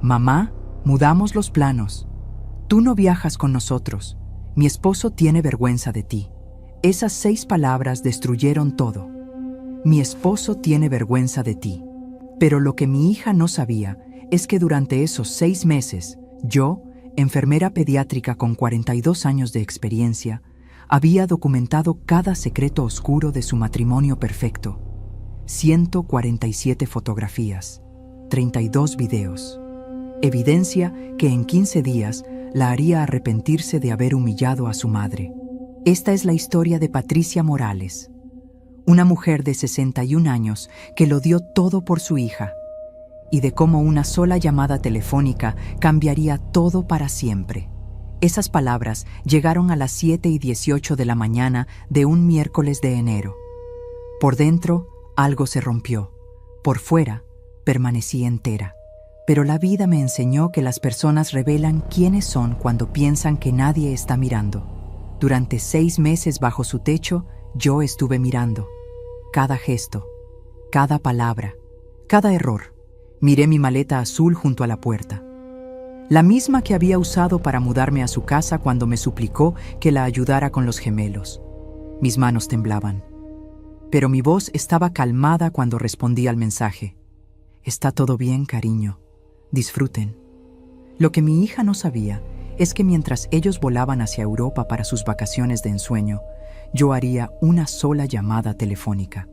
Mamá, mudamos los planos. Tú no viajas con nosotros. Mi esposo tiene vergüenza de ti. Esas 6 palabras destruyeron todo. Mi esposo tiene vergüenza de ti. Pero lo que mi hija no sabía es que durante esos 6 meses, yo, enfermera pediátrica con 42 años de experiencia, había documentado cada secreto oscuro de su matrimonio perfecto. 147 fotografías, 32 videos. Evidencia que en 15 días la haría arrepentirse de haber humillado a su madre. Esta es la historia de Patricia Morales, una mujer de 61 años que lo dio todo por su hija, y de cómo una sola llamada telefónica cambiaría todo para siempre. Esas palabras llegaron a las 7:18 de la mañana de un miércoles de enero. Por dentro, algo se rompió. Por fuera, permanecí entera. Pero la vida me enseñó que las personas revelan quiénes son cuando piensan que nadie está mirando. Durante 6 meses bajo su techo, yo estuve mirando. Cada gesto, cada palabra, cada error. Miré mi maleta azul junto a la puerta. La misma que había usado para mudarme a su casa cuando me suplicó que la ayudara con los gemelos. Mis manos temblaban. Pero mi voz estaba calmada cuando respondí al mensaje. Está todo bien, cariño. Disfruten. Lo que mi hija no sabía es que mientras ellos volaban hacia Europa para sus vacaciones de ensueño, yo haría una sola llamada telefónica.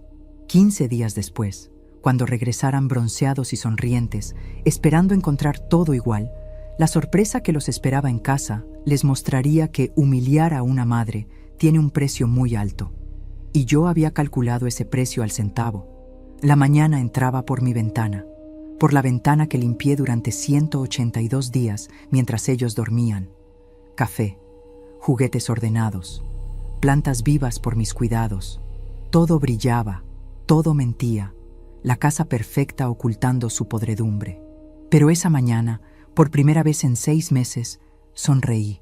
15 días después, cuando regresaran bronceados y sonrientes, esperando encontrar todo igual, la sorpresa que los esperaba en casa les mostraría que humillar a una madre tiene un precio muy alto. Y yo había calculado ese precio al centavo. La mañana entraba por mi ventana, por la ventana que limpié durante 182 días mientras ellos dormían. Café, juguetes ordenados, plantas vivas por mis cuidados. Todo brillaba, todo mentía, la casa perfecta ocultando su podredumbre. Pero esa mañana, por primera vez en 6 meses, sonreí.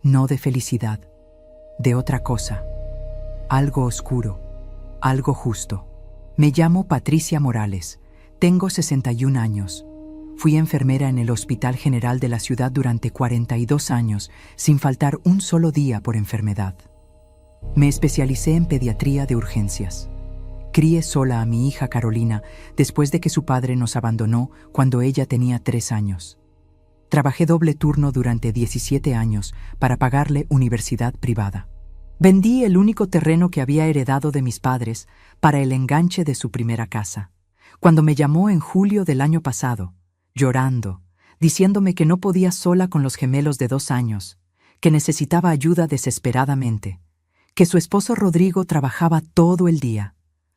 No de felicidad, de otra cosa. Algo oscuro, algo justo. Me llamo Patricia Morales. Tengo 61 años. Fui enfermera en el Hospital General de la ciudad durante 42 años, sin faltar un solo día por enfermedad. Me especialicé en pediatría de urgencias. Crié sola a mi hija Carolina después de que su padre nos abandonó cuando ella tenía 3 años. Trabajé doble turno durante 17 años para pagarle universidad privada. Vendí el único terreno que había heredado de mis padres para el enganche de su primera casa. Cuando me llamó en julio del año pasado, llorando, diciéndome que no podía sola con los gemelos de 2 años, que necesitaba ayuda desesperadamente, que su esposo Rodrigo trabajaba todo el día,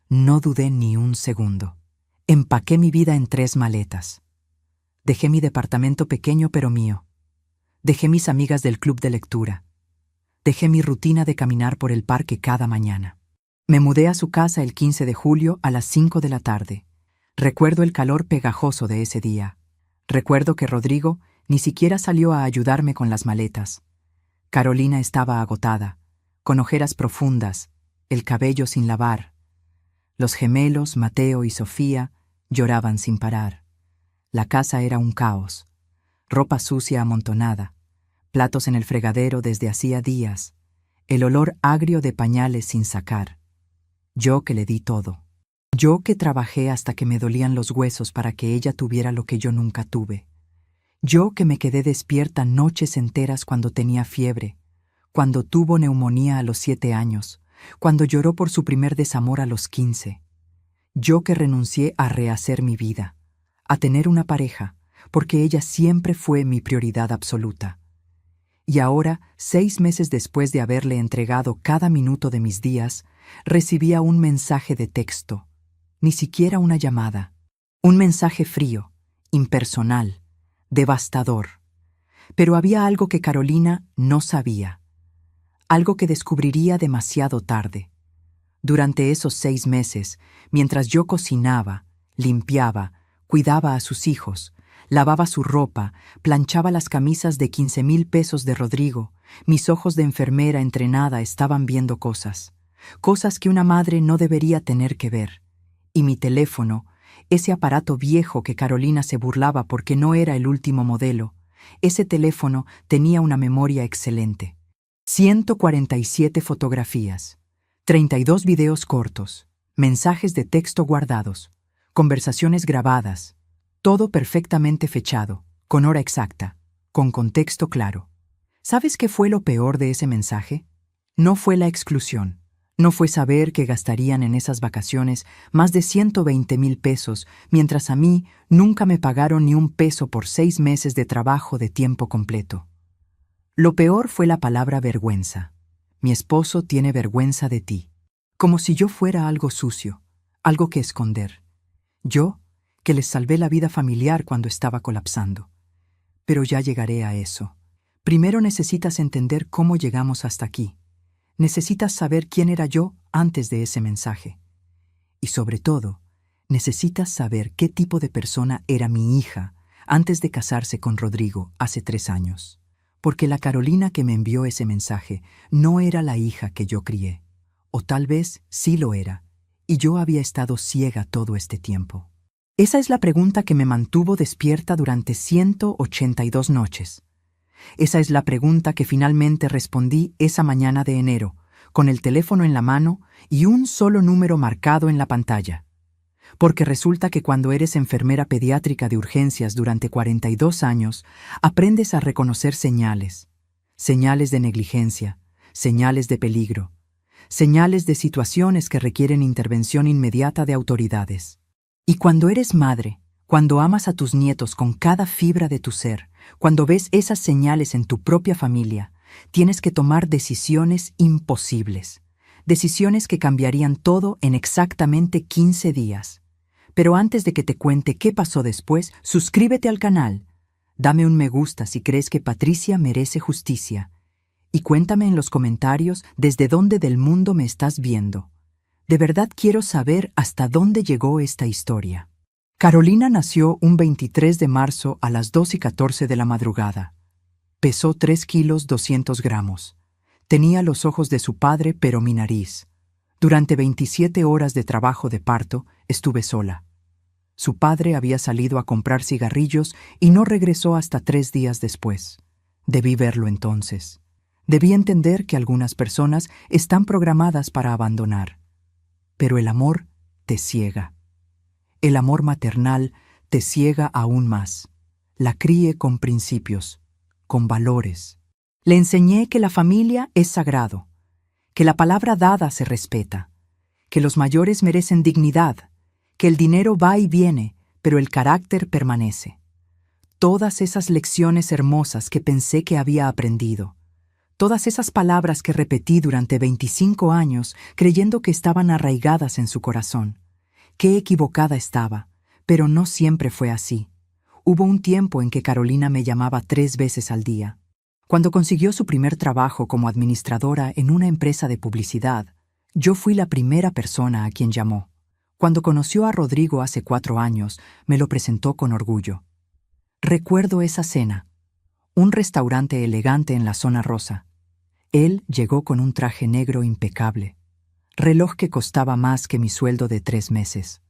no dudé ni un segundo. Empaqué mi vida en 3 maletas. Dejé mi departamento pequeño pero mío. Dejé mis amigas del club de lectura. Dejé mi rutina de caminar por el parque cada mañana. Me mudé a su casa el 15 de julio a las 5 de la tarde. Recuerdo el calor pegajoso de ese día. Recuerdo que Rodrigo ni siquiera salió a ayudarme con las maletas. Carolina estaba agotada, con ojeras profundas, el cabello sin lavar. Los gemelos, Mateo y Sofía, lloraban sin parar. La casa era un caos. Ropa sucia amontonada, platos en el fregadero desde hacía días, el olor agrio de pañales sin sacar. Yo que le di todo. Yo que trabajé hasta que me dolían los huesos para que ella tuviera lo que yo nunca tuve. Yo que me quedé despierta noches enteras cuando tenía fiebre, cuando tuvo neumonía a los 7 años, cuando lloró por su primer desamor a los 15. Yo que renuncié a rehacer mi vida, a tener una pareja, porque ella siempre fue mi prioridad absoluta. Y ahora, 6 meses después de haberle entregado cada minuto de mis días, recibía un mensaje de texto, ni siquiera una llamada. Un mensaje frío, impersonal, devastador. Pero había algo que Carolina no sabía. Algo que descubriría demasiado tarde. Durante esos 6 meses, mientras yo cocinaba, limpiaba, cuidaba a sus hijos, lavaba su ropa, planchaba las camisas de 15,000 pesos de Rodrigo, mis ojos de enfermera entrenada estaban viendo cosas que una madre no debería tener que ver, y mi teléfono, ese aparato viejo que Carolina se burlaba porque no era el último modelo. Ese teléfono tenía una memoria excelente. 147 fotografías, 32 videos cortos, mensajes de texto guardados, conversaciones grabadas, todo perfectamente fechado, con hora exacta, con contexto claro. ¿Sabes qué fue lo peor de ese mensaje? No fue la exclusión. No fue saber que gastarían en esas vacaciones más de 120,000 pesos, mientras a mí nunca me pagaron ni un peso por 6 meses de trabajo de tiempo completo. Lo peor fue la palabra vergüenza. Mi esposo tiene vergüenza de ti. Como si yo fuera algo sucio, algo que esconder. Yo, que les salvé la vida familiar cuando estaba colapsando. Pero ya llegaré a eso. Primero necesitas entender cómo llegamos hasta aquí. Necesitas saber quién era yo antes de ese mensaje. Y sobre todo, necesitas saber qué tipo de persona era mi hija antes de casarse con Rodrigo hace 3 años. Porque la Carolina que me envió ese mensaje no era la hija que yo crié. O tal vez sí lo era, y yo había estado ciega todo este tiempo. Esa es la pregunta que me mantuvo despierta durante 182 noches. Esa es la pregunta que finalmente respondí esa mañana de enero, con el teléfono en la mano y un solo número marcado en la pantalla. Porque resulta que cuando eres enfermera pediátrica de urgencias durante 42 años, aprendes a reconocer señales. Señales de negligencia, señales de peligro, señales de situaciones que requieren intervención inmediata de autoridades. Y cuando eres madre, cuando amas a tus nietos con cada fibra de tu ser, cuando ves esas señales en tu propia familia, tienes que tomar decisiones imposibles. Decisiones que cambiarían todo en exactamente 15 días. Pero antes de que te cuente qué pasó después, suscríbete al canal. Dame un me gusta si crees que Patricia merece justicia. Y cuéntame en los comentarios desde dónde del mundo me estás viendo. De verdad quiero saber hasta dónde llegó esta historia. Carolina nació un 23 de marzo a las 2:14 de la madrugada. Pesó 3 kilos 200 gramos. Tenía los ojos de su padre, pero mi nariz. Durante 27 horas de trabajo de parto, estuve sola. Su padre había salido a comprar cigarrillos y no regresó hasta 3 días después. Debí verlo entonces. Debí entender que algunas personas están programadas para abandonar. Pero el amor te ciega. El amor maternal te ciega aún más. La crié con principios, con valores. Le enseñé que la familia es sagrado, que la palabra dada se respeta, que los mayores merecen dignidad, que el dinero va y viene, pero el carácter permanece. Todas esas lecciones hermosas que pensé que había aprendido, todas esas palabras que repetí durante 25 años creyendo que estaban arraigadas en su corazón. Qué equivocada estaba, pero no siempre fue así. Hubo un tiempo en que Carolina me llamaba 3 veces al día. Cuando consiguió su primer trabajo como administradora en una empresa de publicidad, yo fui la primera persona a quien llamó. Cuando conoció a Rodrigo hace 4 años, me lo presentó con orgullo. Recuerdo esa cena, un restaurante elegante en la zona rosa. Él llegó con un traje negro impecable, reloj que costaba más que mi sueldo de 3 meses,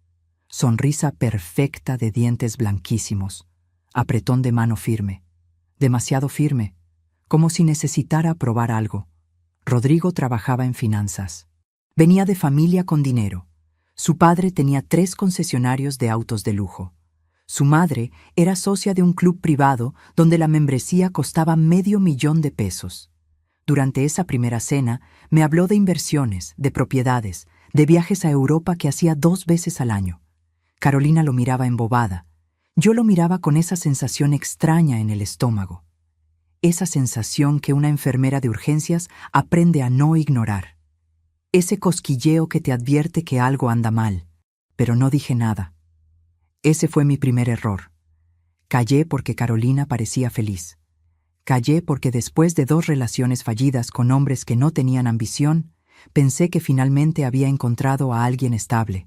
sonrisa perfecta de dientes blanquísimos, apretón de mano firme, demasiado firme, como si necesitara probar algo. Rodrigo trabajaba en finanzas. Venía de familia con dinero. Su padre tenía 3 concesionarios de autos de lujo. Su madre era socia de un club privado donde la membresía costaba $500,000 pesos. Durante esa primera cena, me habló de inversiones, de propiedades, de viajes a Europa que hacía 2 veces al año. Carolina lo miraba embobada. Yo lo miraba con esa sensación extraña en el estómago. Esa sensación que una enfermera de urgencias aprende a no ignorar. Ese cosquilleo que te advierte que algo anda mal, pero no dije nada. Ese fue mi primer error. Callé porque Carolina parecía feliz. Callé porque después de 2 relaciones fallidas con hombres que no tenían ambición, pensé que finalmente había encontrado a alguien estable.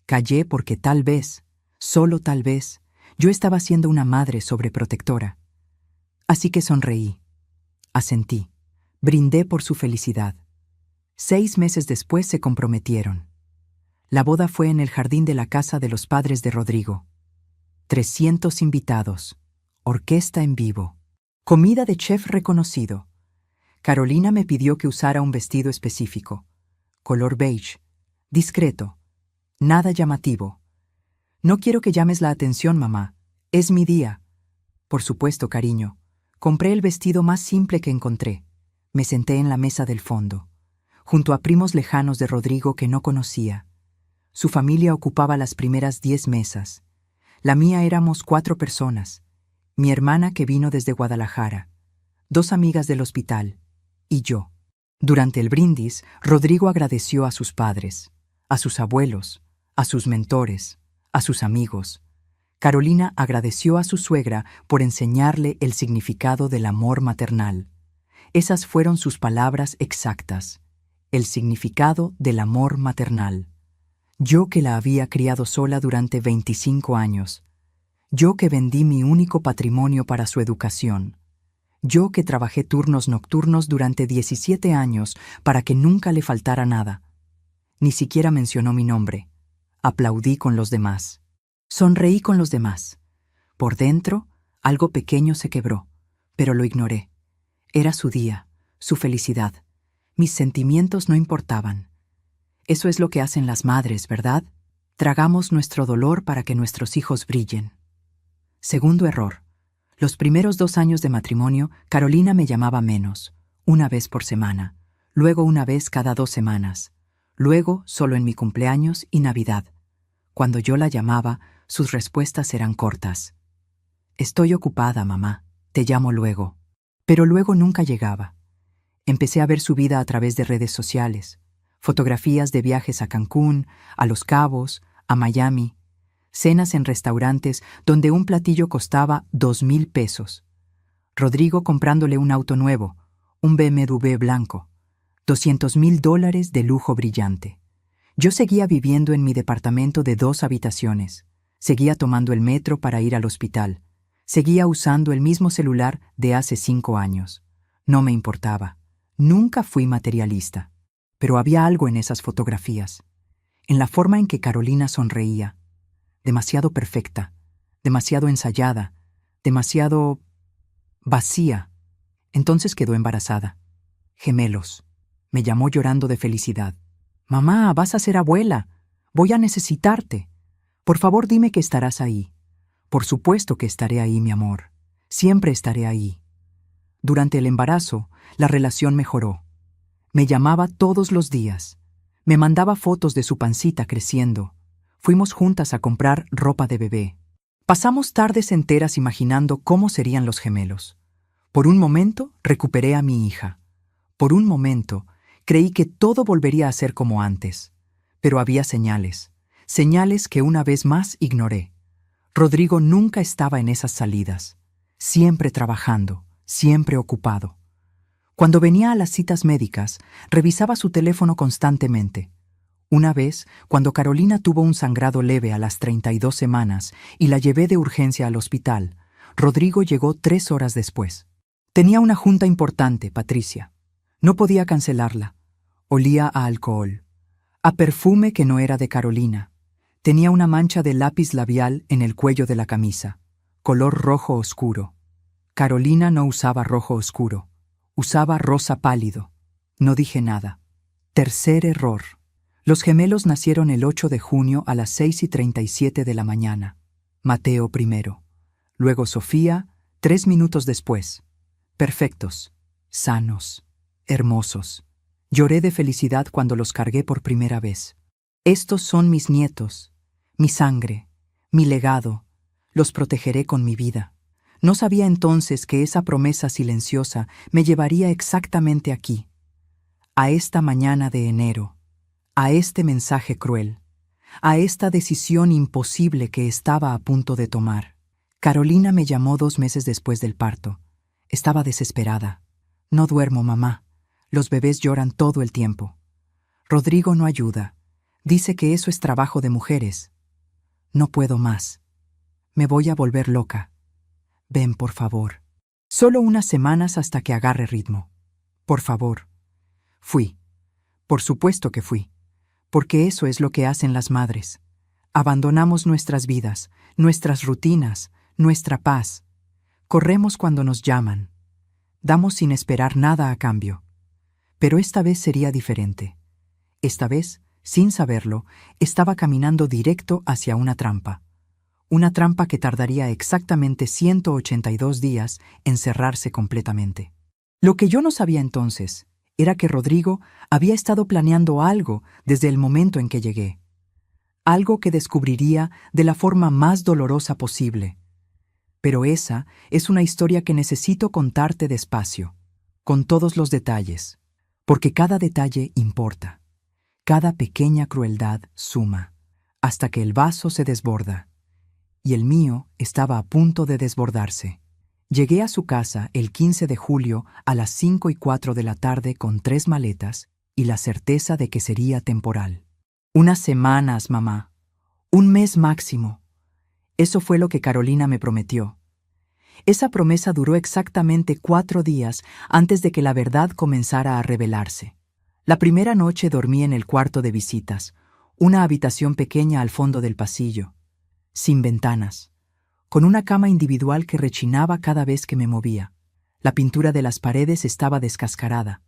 Callé porque tal vez, solo tal vez, yo estaba siendo una madre sobreprotectora. Así que sonreí, asentí, brindé por su felicidad. 6 meses después se comprometieron. La boda fue en el jardín de la casa de los padres de Rodrigo. 300 invitados. Orquesta en vivo. Comida de chef reconocido. Carolina me pidió que usara un vestido específico. Color beige. Discreto. Nada llamativo. No quiero que llames la atención, mamá. Es mi día. Por supuesto, cariño. Compré el vestido más simple que encontré. Me senté en la mesa del fondo, junto a primos lejanos de Rodrigo que no conocía. Su familia ocupaba las primeras 10 mesas. La mía éramos 4 personas. Mi hermana que vino desde Guadalajara, 2 amigas del hospital, y yo. Durante el brindis, Rodrigo agradeció a sus padres, a sus abuelos, a sus mentores, a sus amigos. Carolina agradeció a su suegra por enseñarle el significado del amor maternal. Esas fueron sus palabras exactas, el significado del amor maternal. Yo que la había criado sola durante 25 años. Yo que vendí mi único patrimonio para su educación. Yo que trabajé turnos nocturnos durante 17 años para que nunca le faltara nada. Ni siquiera mencionó mi nombre. Aplaudí con los demás. Sonreí con los demás. Por dentro, algo pequeño se quebró, pero lo ignoré. Era su día, su felicidad. Mis sentimientos no importaban. Eso es lo que hacen las madres, ¿verdad? Tragamos nuestro dolor para que nuestros hijos brillen. Segundo error. Los primeros 2 años de matrimonio, Carolina me llamaba menos, una vez por semana, luego una vez cada 2 semanas, luego solo en mi cumpleaños y Navidad. Cuando yo la llamaba, sus respuestas eran cortas. Estoy ocupada, mamá, te llamo luego. Pero luego nunca llegaba. Empecé a ver su vida a través de redes sociales, fotografías de viajes a Cancún, a Los Cabos, a Miami, cenas en restaurantes donde un platillo costaba 2,000 pesos. Rodrigo comprándole un auto nuevo, un BMW blanco, $200,000 de lujo brillante. Yo seguía viviendo en mi departamento de 2 habitaciones, seguía tomando el metro para ir al hospital, seguía usando el mismo celular de hace 5 años. No me importaba. Nunca fui materialista. Pero había algo en esas fotografías, en la forma en que Carolina sonreía. Demasiado perfecta, demasiado ensayada, demasiado vacía. Entonces quedó embarazada. Gemelos. Me llamó llorando de felicidad. Mamá, vas a ser abuela. Voy a necesitarte. Por favor, dime que estarás ahí. Por supuesto que estaré ahí, mi amor. Siempre estaré ahí. Durante el embarazo, la relación mejoró. Me llamaba todos los días. Me mandaba fotos de su pancita creciendo. Fuimos juntas a comprar ropa de bebé. Pasamos tardes enteras imaginando cómo serían los gemelos. Por un momento, recuperé a mi hija. Por un momento, creí que todo volvería a ser como antes. Pero había señales. Señales que una vez más ignoré. Rodrigo nunca estaba en esas salidas. Siempre trabajando, siempre ocupado. Cuando venía a las citas médicas, revisaba su teléfono constantemente. Una vez, cuando Carolina tuvo un sangrado leve a las 32 semanas y la llevé de urgencia al hospital, Rodrigo llegó 3 horas después. Tenía una junta importante, Patricia. No podía cancelarla. Olía a alcohol, a perfume que no era de Carolina. Tenía una mancha de lápiz labial en el cuello de la camisa, color rojo oscuro. Carolina no usaba rojo oscuro. Usaba rosa pálido. No dije nada. Tercer error. Los gemelos nacieron el 8 de junio a las 6:37 de la mañana. Mateo primero. Luego Sofía, 3 minutos después. Perfectos, sanos, hermosos. Lloré de felicidad cuando los cargué por primera vez. Estos son mis nietos, mi sangre, mi legado. Los protegeré con mi vida. No sabía entonces que esa promesa silenciosa me llevaría exactamente aquí, a esta mañana de enero, a este mensaje cruel, a esta decisión imposible que estaba a punto de tomar. Carolina me llamó 2 meses después del parto. Estaba desesperada. No duermo, mamá. Los bebés lloran todo el tiempo. Rodrigo no ayuda. Dice que eso es trabajo de mujeres. No puedo más. Me voy a volver loca. Ven, por favor. Solo unas semanas hasta que agarre ritmo. Por favor. Fui. Por supuesto que fui. porque eso es lo que hacen las madres. Abandonamos nuestras vidas, nuestras rutinas, nuestra paz. Corremos cuando nos llaman. Damos sin esperar nada a cambio. Pero esta vez sería diferente. Esta vez, sin saberlo, estaba caminando directo hacia una trampa. Una trampa que tardaría exactamente 182 días en cerrarse completamente. Lo que yo no sabía entonces era que Rodrigo había estado planeando algo desde el momento en que llegué. Algo que descubriría de la forma más dolorosa posible. Pero esa es una historia que necesito contarte despacio, con todos los detalles, porque cada detalle importa. Cada pequeña crueldad suma, hasta que el vaso se desborda. Y el mío estaba a punto de desbordarse. Llegué a su casa el 15 de julio a las 5:04 de la tarde con 3 maletas y la certeza de que sería temporal. Unas semanas, mamá. Un mes máximo. Eso fue lo que Carolina me prometió. Esa promesa duró exactamente 4 días antes de que la verdad comenzara a revelarse. La primera noche dormí en el cuarto de visitas, una habitación pequeña al fondo del pasillo, sin ventanas, con una cama individual que rechinaba cada vez que me movía. La pintura de las paredes estaba descascarada.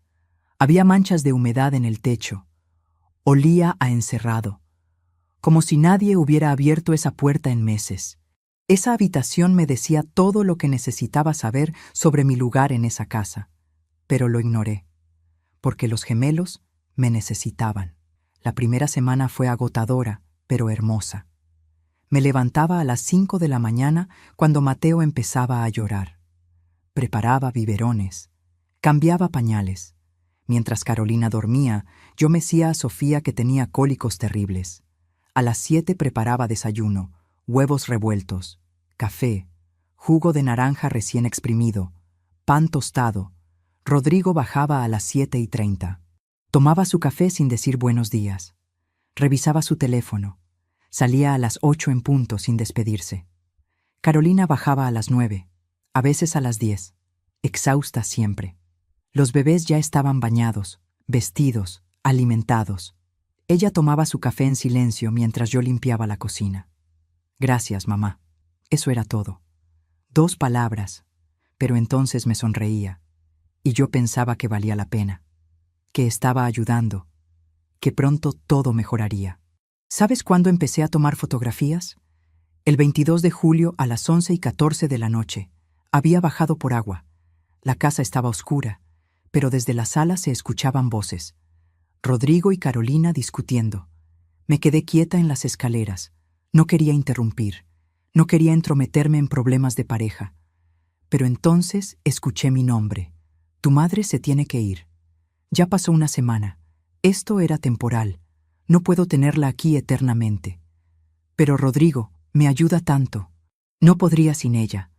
Había manchas de humedad en el techo. Olía a encerrado, como si nadie hubiera abierto esa puerta en meses. Esa habitación me decía todo lo que necesitaba saber sobre mi lugar en esa casa, pero lo ignoré, porque los gemelos me necesitaban. La primera semana fue agotadora, pero hermosa. Me levantaba a las 5 de la mañana cuando Mateo empezaba a llorar. Preparaba biberones, cambiaba pañales. Mientras Carolina dormía, yo mecía a Sofía que tenía cólicos terribles. A las 7 preparaba desayuno, huevos revueltos, café, jugo de naranja recién exprimido, pan tostado. Rodrigo bajaba a las 7:30. Tomaba su café sin decir buenos días. Revisaba su teléfono. Salía a las 8 en punto sin despedirse. Carolina bajaba a las 9, a veces a las 10, exhausta siempre. Los bebés ya estaban bañados, vestidos, alimentados. Ella tomaba su café en silencio mientras yo limpiaba la cocina. Gracias, mamá. Eso era todo. 2 palabras, pero entonces me sonreía, y yo pensaba que valía la pena, que estaba ayudando, que pronto todo mejoraría. ¿Sabes cuándo empecé a tomar fotografías? El 22 de julio a las 11:14 de la noche. Había bajado por agua. La casa estaba oscura, pero desde la sala se escuchaban voces. Rodrigo y Carolina discutiendo. Me quedé quieta en las escaleras. No quería interrumpir. No quería entrometerme en problemas de pareja. Pero entonces escuché mi nombre. Tu madre se tiene que ir. Ya pasó una semana. Esto era temporal. No puedo tenerla aquí eternamente. Pero Rodrigo me ayuda tanto. No podría sin ella.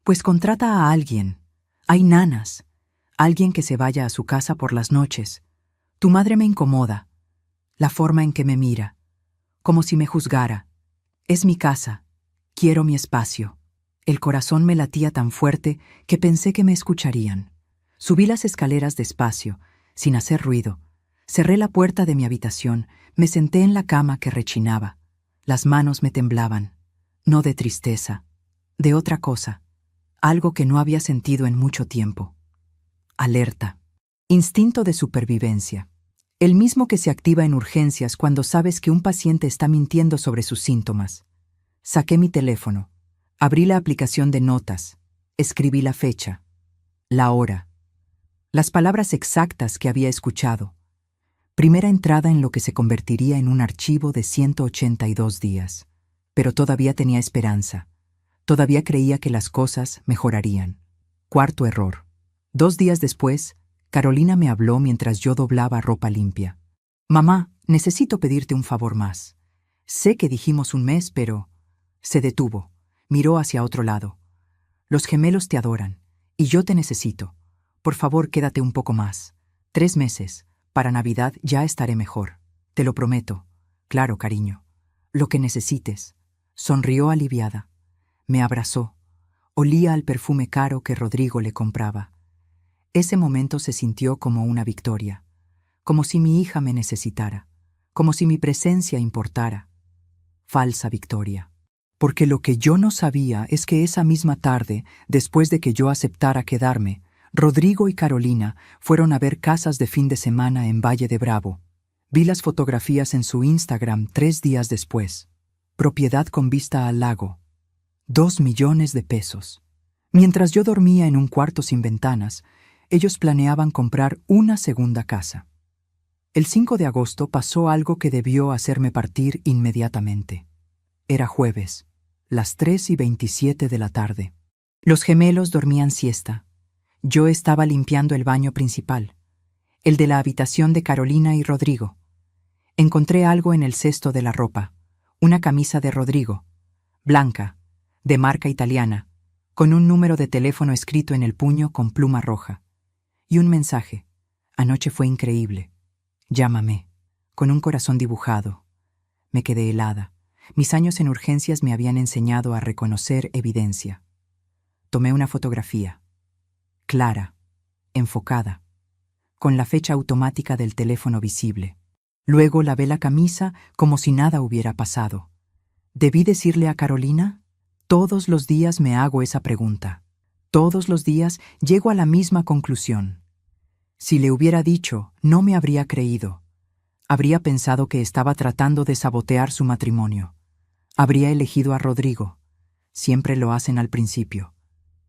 Pues contrata a alguien. Hay nanas. Alguien que se vaya a su casa por las noches. Tu madre me incomoda. La forma en que me mira. Como si me juzgara. Es mi casa. Quiero mi espacio. El corazón me latía tan fuerte que pensé que me escucharían. Subí las escaleras despacio, sin hacer ruido. Cerré la puerta de mi habitación, me senté en la cama que rechinaba. Las manos me temblaban. No de tristeza, de otra cosa. Algo que no había sentido en mucho tiempo. Alerta. Instinto de supervivencia. El mismo que se activa en urgencias cuando sabes que un paciente está mintiendo sobre sus síntomas. Saqué mi teléfono. Abrí la aplicación de notas. Escribí la fecha. La hora. Las palabras exactas que había escuchado. Primera entrada en lo que se convertiría en un archivo de 182 días. Pero todavía tenía esperanza. Todavía creía que las cosas mejorarían. Cuarto error. 2 días después, Carolina me habló mientras yo doblaba ropa limpia. Mamá, necesito pedirte un favor más. Sé que dijimos un mes, pero... Se detuvo. Miró hacia otro lado. Los gemelos te adoran, y yo te necesito. Por favor, quédate un poco más. 3 meses. Para Navidad ya estaré mejor. Te lo prometo. Claro, cariño. Lo que necesites. Sonrió aliviada. Me abrazó. Olía al perfume caro que Rodrigo le compraba. Ese momento se sintió como una victoria. Como si mi hija me necesitara. como si mi presencia importara. Falsa victoria. Porque lo que yo no sabía es que esa misma tarde, después de que yo aceptara quedarme, Rodrigo y Carolina fueron a ver casas de fin de semana en Valle de Bravo. Vi las fotografías en su Instagram 3 días después. Propiedad con vista al lago. 2 millones de pesos. Mientras yo dormía en un cuarto sin ventanas, ellos planeaban comprar una segunda casa. El 5 de agosto pasó algo que debió hacerme partir inmediatamente. Era jueves, las 3:27 de la tarde. Los gemelos dormían siesta. Yo estaba limpiando el baño principal, el de la habitación de Carolina y Rodrigo. Encontré algo en el cesto de la ropa, una camisa de Rodrigo, blanca, de marca italiana, con un número de teléfono escrito en el puño con pluma roja. Y un mensaje: anoche fue increíble. Llámame, con un corazón dibujado. Me quedé helada. Mis años en urgencias me habían enseñado a reconocer evidencia. Tomé una fotografía. Clara, enfocada, con la fecha automática del teléfono visible. Luego lavé la camisa como si nada hubiera pasado. ¿Debí decirle a Carolina? Todos los días me hago esa pregunta. Todos los días llego a la misma conclusión. Si le hubiera dicho, no me habría creído. Habría pensado que estaba tratando de sabotear su matrimonio. Habría elegido a Rodrigo. Siempre lo hacen al principio.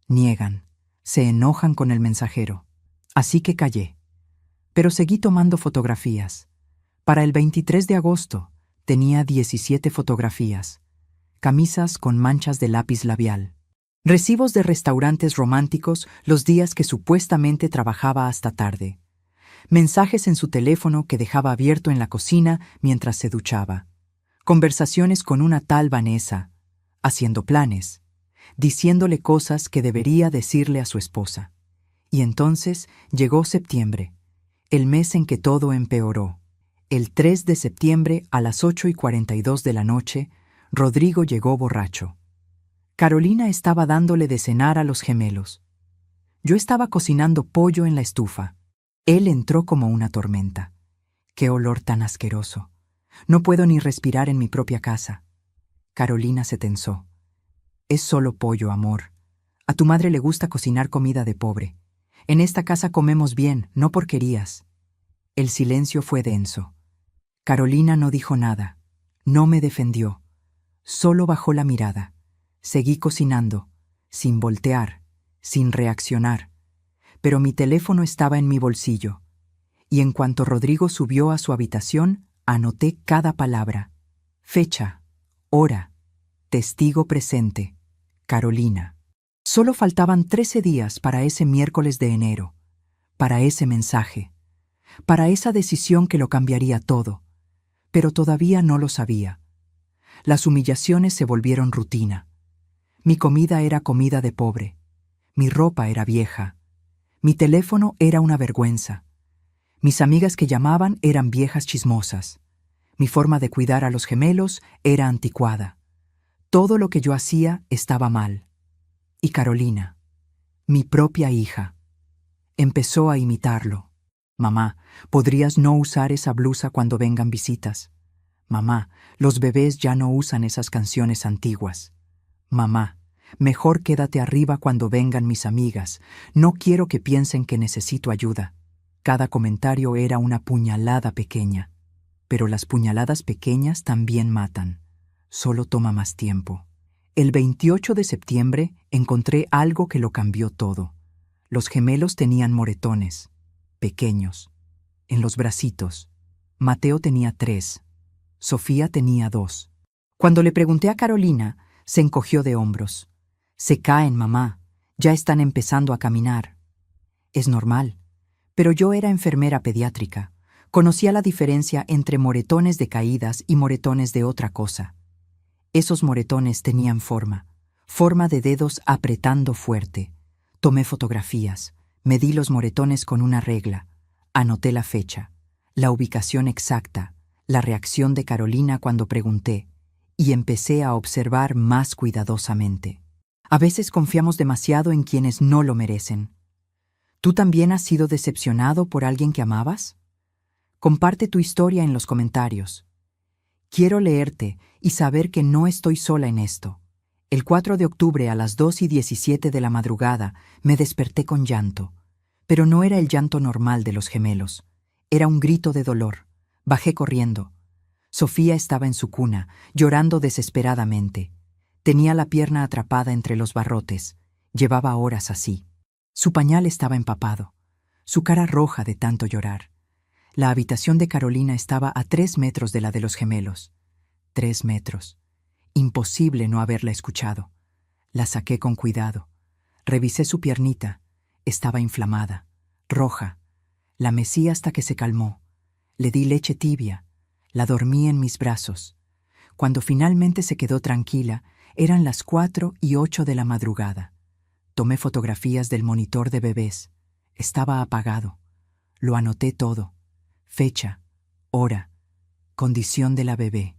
Niegan, se enojan con el mensajero. Así que callé. Pero seguí tomando fotografías. Para el 23 de agosto tenía 17 fotografías. Camisas con manchas de lápiz labial. Recibos de restaurantes románticos los días que supuestamente trabajaba hasta tarde. Mensajes en su teléfono que dejaba abierto en la cocina mientras se duchaba. Conversaciones con una tal Vanessa, haciendo planes, diciéndole cosas que debería decirle a su esposa. Y entonces llegó septiembre, el mes en que todo empeoró. El 3 de septiembre a las 8:42 de la noche, Rodrigo llegó borracho. Carolina estaba dándole de cenar a los gemelos. Yo estaba cocinando pollo en la estufa. Él entró como una tormenta. ¡Qué olor tan asqueroso! No puedo ni respirar en mi propia casa. Carolina se tensó. Es solo pollo, amor. A tu madre le gusta cocinar comida de pobre. En esta casa comemos bien, no porquerías. El silencio fue denso. Carolina no dijo nada. No me defendió. Solo bajó la mirada. Seguí cocinando, sin voltear, sin reaccionar. Pero mi teléfono estaba en mi bolsillo. Y en cuanto Rodrigo subió a su habitación, anoté cada palabra. Fecha, hora, testigo presente, Carolina. Solo faltaban 13 días para ese miércoles de enero, para ese mensaje, para esa decisión que lo cambiaría todo. Pero todavía no lo sabía. Las humillaciones se volvieron rutina. Mi comida era comida de pobre. Mi ropa era vieja. Mi teléfono era una vergüenza. Mis amigas que llamaban eran viejas chismosas. Mi forma de cuidar a los gemelos era anticuada. Todo lo que yo hacía estaba mal. Y Carolina, mi propia hija, empezó a imitarlo. Mamá, ¿podrías no usar esa blusa cuando vengan visitas? Mamá, los bebés ya no usan esas canciones antiguas. Mamá, mejor quédate arriba cuando vengan mis amigas. No quiero que piensen que necesito ayuda. Cada comentario era una puñalada pequeña. Pero las puñaladas pequeñas también matan. Solo toma más tiempo. El 28 de septiembre encontré algo que lo cambió todo. Los gemelos tenían moretones, pequeños, en los bracitos. Mateo tenía 3. Sofía tenía 2. Cuando le pregunté a Carolina, se encogió de hombros. Se caen, mamá. Ya están empezando a caminar. Es normal. Pero yo era enfermera pediátrica. Conocía la diferencia entre moretones de caídas y moretones de otra cosa. Esos moretones tenían forma de dedos apretando fuerte. Tomé fotografías, medí los moretones con una regla, anoté la fecha, la ubicación exacta, la reacción de Carolina cuando pregunté, y empecé a observar más cuidadosamente. A veces confiamos demasiado en quienes no lo merecen. ¿Tú también has sido decepcionado por alguien que amabas? Comparte tu historia en los comentarios. Quiero leerte y saber que no estoy sola en esto. El 4 de octubre a las 2:17 de la madrugada me desperté con llanto. Pero no era el llanto normal de los gemelos. Era un grito de dolor. Bajé corriendo. Sofía estaba en su cuna, llorando desesperadamente. Tenía la pierna atrapada entre los barrotes. Llevaba horas así. Su pañal estaba empapado. Su cara roja de tanto llorar. La habitación de Carolina estaba a 3 metros de la de los gemelos. 3 metros. Imposible no haberla escuchado. La saqué con cuidado. Revisé su piernita. Estaba inflamada, roja. La mecí hasta que se calmó. Le di leche tibia. La dormí en mis brazos. Cuando finalmente se quedó tranquila, eran las 4:08 de la madrugada. Tomé fotografías del monitor de bebés. Estaba apagado. Lo anoté todo. Fecha, hora, condición de la bebé.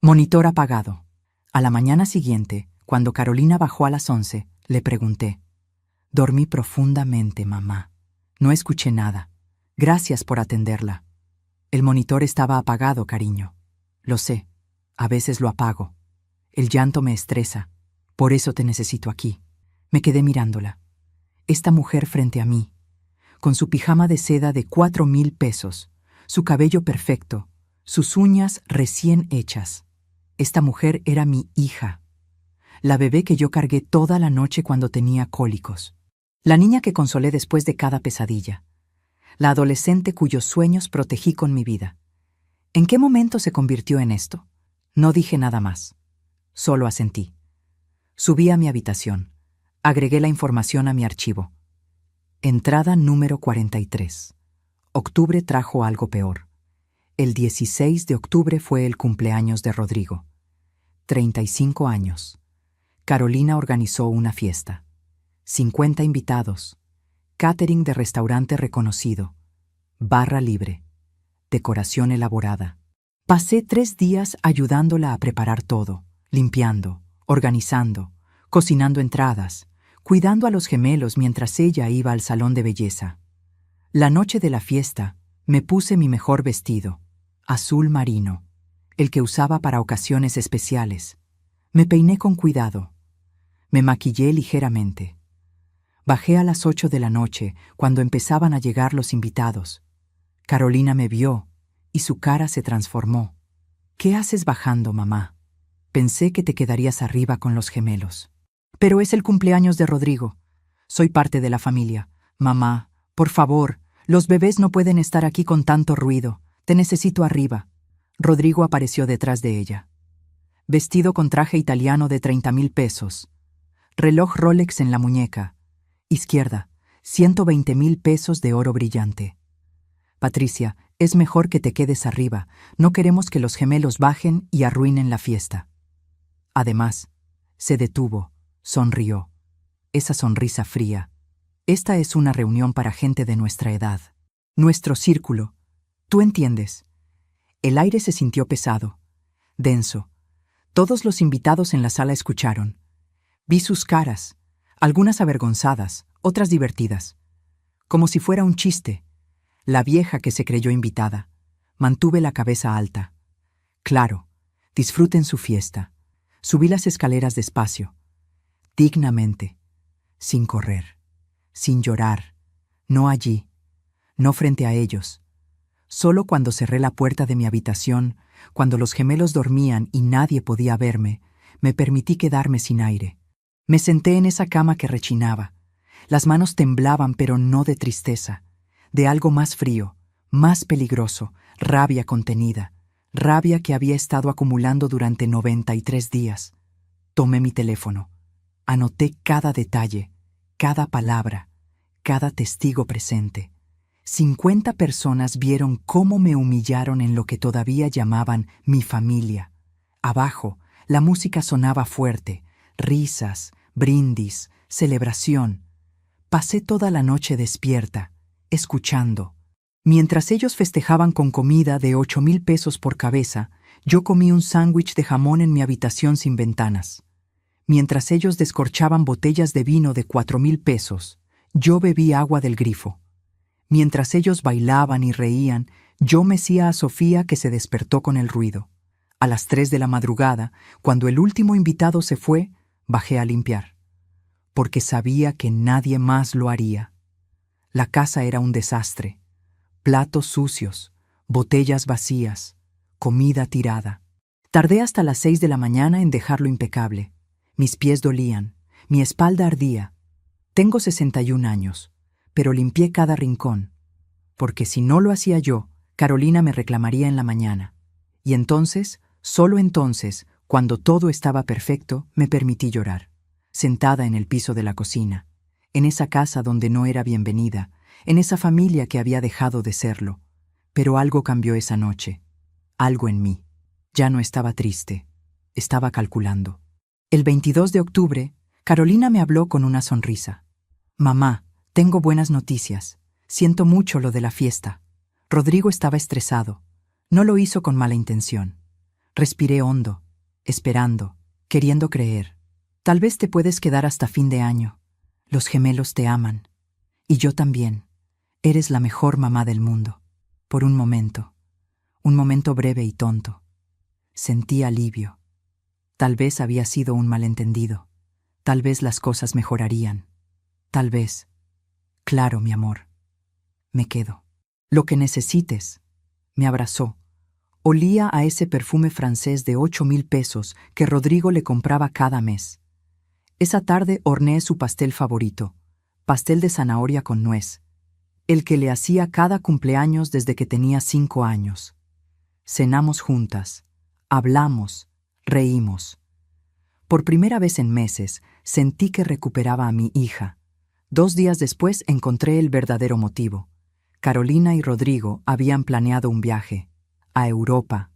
Monitor apagado. A la mañana siguiente, cuando Carolina bajó a las 11, le pregunté. Dormí profundamente, mamá. No escuché nada. Gracias por atenderla. El monitor estaba apagado, cariño. Lo sé. A veces lo apago. El llanto me estresa. Por eso te necesito aquí. Me quedé mirándola. Esta mujer frente a mí, con su pijama de seda de 4,000 pesos, su cabello perfecto, sus uñas recién hechas. Esta mujer era mi hija. La bebé que yo cargué toda la noche cuando tenía cólicos. La niña que consolé después de cada pesadilla. La adolescente cuyos sueños protegí con mi vida. ¿En qué momento se convirtió en esto? No dije nada más. Solo asentí. Subí a mi habitación. Agregué la información a mi archivo. Entrada número 43. Octubre trajo algo peor. El 16 de octubre fue el cumpleaños de Rodrigo. 35 años. Carolina organizó una fiesta. 50 invitados. Catering de restaurante reconocido. Barra libre. Decoración elaborada. Pasé 3 días ayudándola a preparar todo, limpiando, organizando, cocinando entradas, cuidando a los gemelos mientras ella iba al salón de belleza. La noche de la fiesta, me puse mi mejor vestido, azul marino, el que usaba para ocasiones especiales. Me peiné con cuidado. Me maquillé ligeramente. Bajé a las 8 de la noche, cuando empezaban a llegar los invitados. Carolina me vio, y su cara se transformó. ¿Qué haces bajando, mamá? Pensé que te quedarías arriba con los gemelos. Pero es el cumpleaños de Rodrigo. Soy parte de la familia. Mamá, por favor, los bebés no pueden estar aquí con tanto ruido. Te necesito arriba. Rodrigo apareció detrás de ella. Vestido con traje italiano de 30,000 pesos. Reloj Rolex en la muñeca. Izquierda, 120,000 pesos de oro brillante. Patricia, es mejor que te quedes arriba. No queremos que los gemelos bajen y arruinen la fiesta. Además, se detuvo, sonrió. Esa sonrisa fría. Esta es una reunión para gente de nuestra edad. Nuestro círculo. ¿Tú entiendes? El aire se sintió pesado, denso. Todos los invitados en la sala escucharon. Vi sus caras, algunas avergonzadas, otras divertidas. Como si fuera un chiste. La vieja que se creyó invitada. Mantuve la cabeza alta. Claro, disfruten su fiesta. Subí las escaleras despacio. Dignamente. Sin correr. Sin llorar. No allí. No frente a ellos. Solo cuando cerré la puerta de mi habitación, cuando los gemelos dormían y nadie podía verme, me permití quedarme sin aire. Me senté en esa cama que rechinaba. Las manos temblaban, pero no de tristeza. De algo más frío, más peligroso, rabia contenida, rabia que había estado acumulando durante 93 días. Tomé mi teléfono. Anoté cada detalle, cada palabra, cada testigo presente. 50 personas vieron cómo me humillaron en lo que todavía llamaban mi familia. Abajo, la música sonaba fuerte, risas, brindis, celebración. Pasé toda la noche despierta, escuchando. Mientras ellos festejaban con comida de 8,000 pesos por cabeza, yo comí un sándwich de jamón en mi habitación sin ventanas. Mientras ellos descorchaban botellas de vino de 4,000 pesos, yo bebí agua del grifo. Mientras ellos bailaban y reían, Yo mecía a Sofía, que se despertó con el ruido. A las 3 de la madrugada, cuando el último invitado se fue, bajé a limpiar, porque sabía que nadie más lo haría. La casa era un desastre. Platos sucios, botellas vacías, comida tirada. Tardé hasta las 6 de la mañana en dejarlo impecable. Mis pies dolían, mi espalda ardía. Tengo 61 años, pero limpié cada rincón, porque si no lo hacía yo, Carolina me reclamaría en la mañana. Y entonces, solo entonces, cuando todo estaba perfecto, me permití llorar, sentada en el piso de la cocina, en esa casa donde no era bienvenida, en esa familia que había dejado de serlo. Pero algo cambió esa noche, algo en mí. Ya no estaba triste, estaba calculando. El 22 de octubre, Carolina me habló con una sonrisa. Mamá, tengo buenas noticias. Siento mucho lo de la fiesta. Rodrigo estaba estresado. No lo hizo con mala intención. Respiré hondo, esperando, queriendo creer. Tal vez te puedes quedar hasta fin de año. Los gemelos te aman. Y yo también. Eres la mejor mamá del mundo. Por un momento breve y tonto, sentí alivio. Tal vez había sido un malentendido. Tal vez las cosas mejorarían. Tal vez. Claro, mi amor. Me quedo. Lo que necesites. Me abrazó. Olía a ese perfume francés de 8,000 pesos que Rodrigo le compraba cada mes. Esa tarde horneé su pastel favorito, pastel de zanahoria con nuez, el que le hacía cada cumpleaños desde que tenía 5 años. Cenamos juntas, hablamos, reímos. Por primera vez en meses, sentí que recuperaba a mi hija. 2 días después encontré el verdadero motivo. Carolina y Rodrigo habían planeado un viaje a Europa.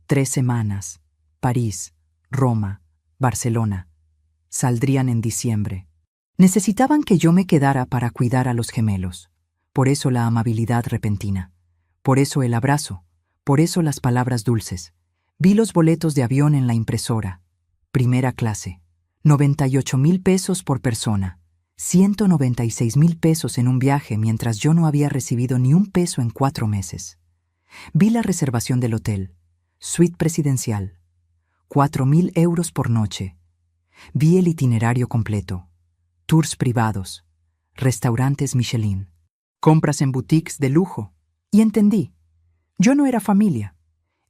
3 semanas. París, Roma, Barcelona. Saldrían en diciembre. Necesitaban que yo me quedara para cuidar a los gemelos. Por eso la amabilidad repentina. Por eso el abrazo. Por eso las palabras dulces. Vi los boletos de avión en la impresora. Primera clase. 98,000 pesos por persona. 196,000 pesos en un viaje mientras yo no había recibido ni un peso en 4 meses. Vi la reservación del hotel. Suite presidencial. 4,000 euros por noche. Vi el itinerario completo. Tours privados. Restaurantes Michelin. Compras en boutiques de lujo. Y entendí. Yo no era familia.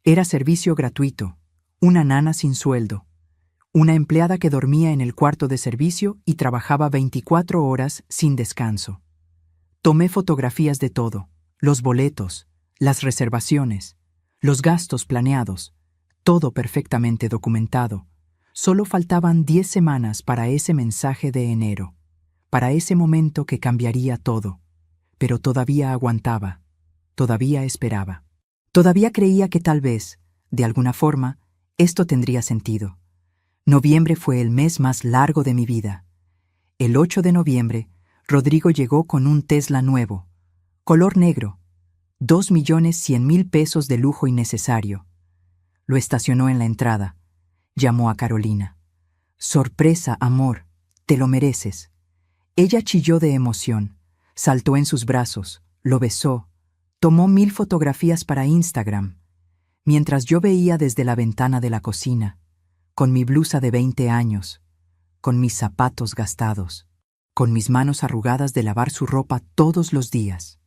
Era servicio gratuito. Una nana sin sueldo. Una empleada que dormía en el cuarto de servicio y trabajaba 24 horas sin descanso. Tomé fotografías de todo. Los boletos, las reservaciones, los gastos planeados. Todo perfectamente documentado. Solo faltaban 10 semanas para ese mensaje de enero. Para ese momento que cambiaría todo. Pero todavía aguantaba. Todavía esperaba. Todavía creía que tal vez, de alguna forma, esto tendría sentido. Noviembre fue el mes más largo de mi vida. El 8 de noviembre, Rodrigo llegó con un Tesla nuevo, color negro, 2,100,000 pesos de lujo innecesario. Lo estacionó en la entrada. Llamó a Carolina. «Sorpresa, amor, te lo mereces». Ella chilló de emoción, saltó en sus brazos, lo besó, tomó 1,000 fotografías para Instagram, mientras yo veía desde la ventana de la cocina, con mi blusa de 20 años, con mis zapatos gastados, con mis manos arrugadas de lavar su ropa todos los días.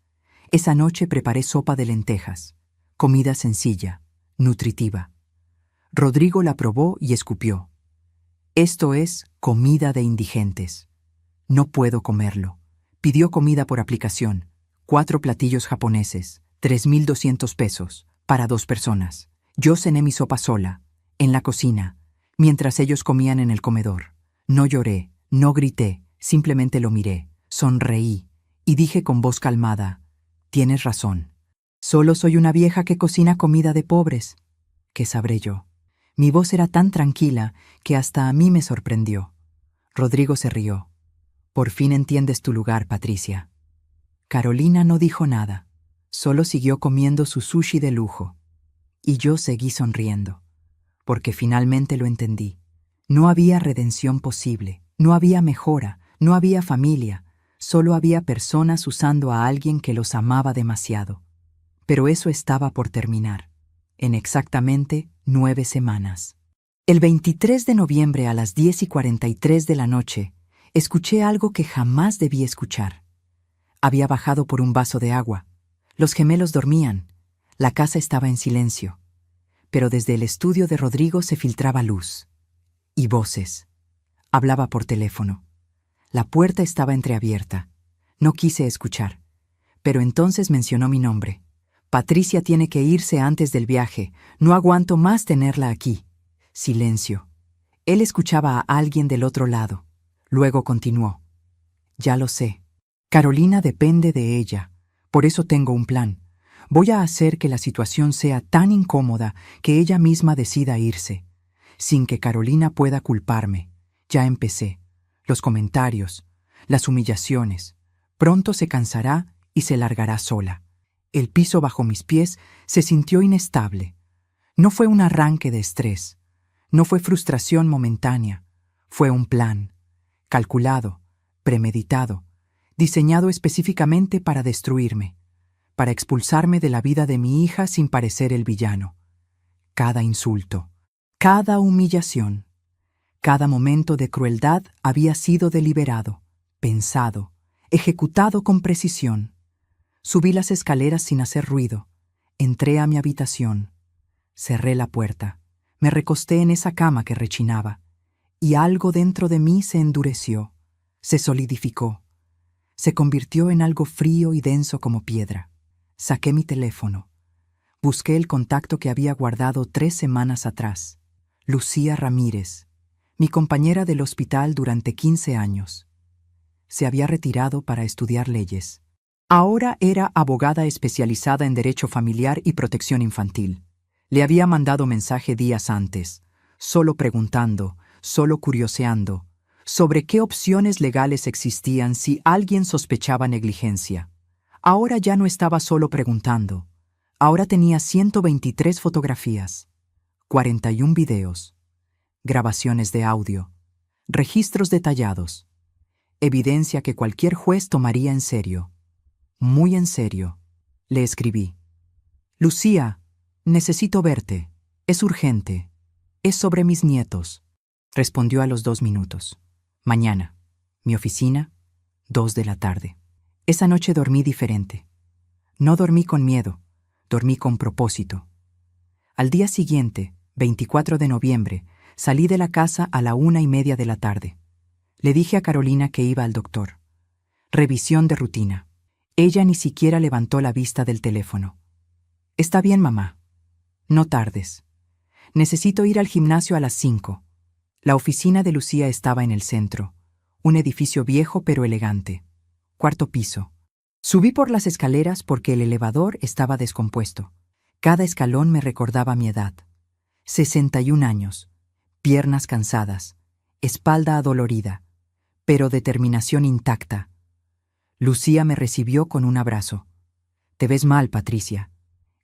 Esa noche preparé sopa de lentejas, comida sencilla, nutritiva. Rodrigo la probó y escupió. «Esto es comida de indigentes. No puedo comerlo». Pidió comida por aplicación, 4 platillos japoneses, 3,200 pesos, para 2 personas. Yo cené mi sopa sola, en la cocina, mientras ellos comían en el comedor. No lloré, no grité, simplemente lo miré, sonreí y dije con voz calmada: «Tienes razón. Solo soy una vieja que cocina comida de pobres». ¿Qué sabré yo? Mi voz era tan tranquila que hasta a mí me sorprendió. Rodrigo se rió. «Por fin entiendes tu lugar, Patricia». Carolina no dijo nada, solo siguió comiendo su sushi de lujo. Y yo seguí sonriendo, porque finalmente lo entendí. No había redención posible, no había mejora, no había familia, solo había personas usando a alguien que los amaba demasiado. Pero eso estaba por terminar, en exactamente 9 semanas. El 23 de noviembre a las 10:43 de la noche, escuché algo que jamás debí escuchar. Había bajado por un vaso de agua. Los gemelos dormían. La casa estaba en silencio. Pero desde el estudio de Rodrigo se filtraba luz. Y voces. Hablaba por teléfono. La puerta estaba entreabierta. No quise escuchar. Pero entonces mencionó mi nombre. Patricia tiene que irse antes del viaje. No aguanto más tenerla aquí. Silencio. Él escuchaba a alguien del otro lado. Luego continuó. Ya lo sé. Carolina depende de ella. Por eso tengo un plan. Voy a hacer que la situación sea tan incómoda que ella misma decida irse, sin que Carolina pueda culparme. Ya empecé. Los comentarios, las humillaciones. Pronto se cansará y se largará sola. El piso bajo mis pies se sintió inestable. No fue un arranque de estrés. No fue frustración momentánea. Fue un plan. Calculado, premeditado, diseñado específicamente para destruirme, para expulsarme de la vida de mi hija sin parecer el villano. Cada insulto, cada humillación, cada momento de crueldad había sido deliberado, pensado, ejecutado con precisión. Subí las escaleras sin hacer ruido, entré a mi habitación, cerré la puerta, me recosté en esa cama que rechinaba, y algo dentro de mí se endureció, se solidificó, se convirtió en algo frío y denso como piedra. Saqué mi teléfono. Busqué el contacto que había guardado 3 semanas atrás. Lucía Ramírez, mi compañera del hospital durante 15 años. Se había retirado para estudiar leyes. Ahora era abogada especializada en derecho familiar y protección infantil. Le había mandado mensaje días antes, solo preguntando, solo curioseando, sobre qué opciones legales existían si alguien sospechaba negligencia. Ahora ya no estaba solo preguntando. Ahora tenía 123 fotografías, 41 videos, grabaciones de audio, registros detallados, evidencia que cualquier juez tomaría en serio. Muy en serio. Le escribí. Lucía, necesito verte. Es urgente. Es sobre mis nietos. Respondió a los 2 minutos. Mañana. Mi oficina, 2 de la tarde. Esa noche dormí diferente. No dormí con miedo, dormí con propósito. Al día siguiente, 24 de noviembre, salí de la casa a la 1:30 de la tarde. Le dije a Carolina que iba al doctor. Revisión de rutina. Ella ni siquiera levantó la vista del teléfono. Está bien, mamá. No tardes. Necesito ir al gimnasio a las 5. La oficina de Lucía estaba en el centro, un edificio viejo pero elegante. 4º piso. Subí por las escaleras porque el elevador estaba descompuesto. Cada escalón me recordaba mi edad. 61 años, piernas cansadas, espalda adolorida, pero determinación intacta. Lucía me recibió con un abrazo. Te ves mal, Patricia.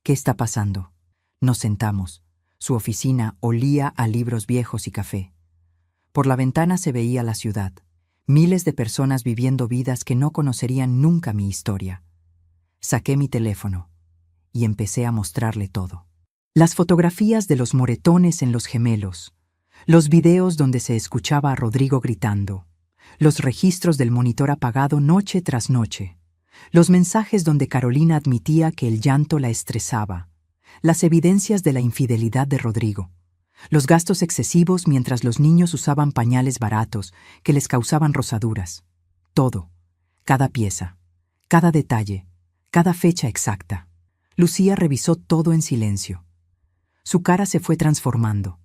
¿Qué está pasando? Nos sentamos. Su oficina olía a libros viejos y café. Por la ventana se veía la ciudad. Miles de personas viviendo vidas que no conocerían nunca mi historia. Saqué mi teléfono y empecé a mostrarle todo. Las fotografías de los moretones en los gemelos, los videos donde se escuchaba a Rodrigo gritando, los registros del monitor apagado noche tras noche, los mensajes donde Carolina admitía que el llanto la estresaba, las evidencias de la infidelidad de Rodrigo, los gastos excesivos mientras los niños usaban pañales baratos que les causaban rosaduras. Todo, cada pieza, cada detalle, cada fecha exacta. Lucía revisó todo en silencio. Su cara se fue transformando,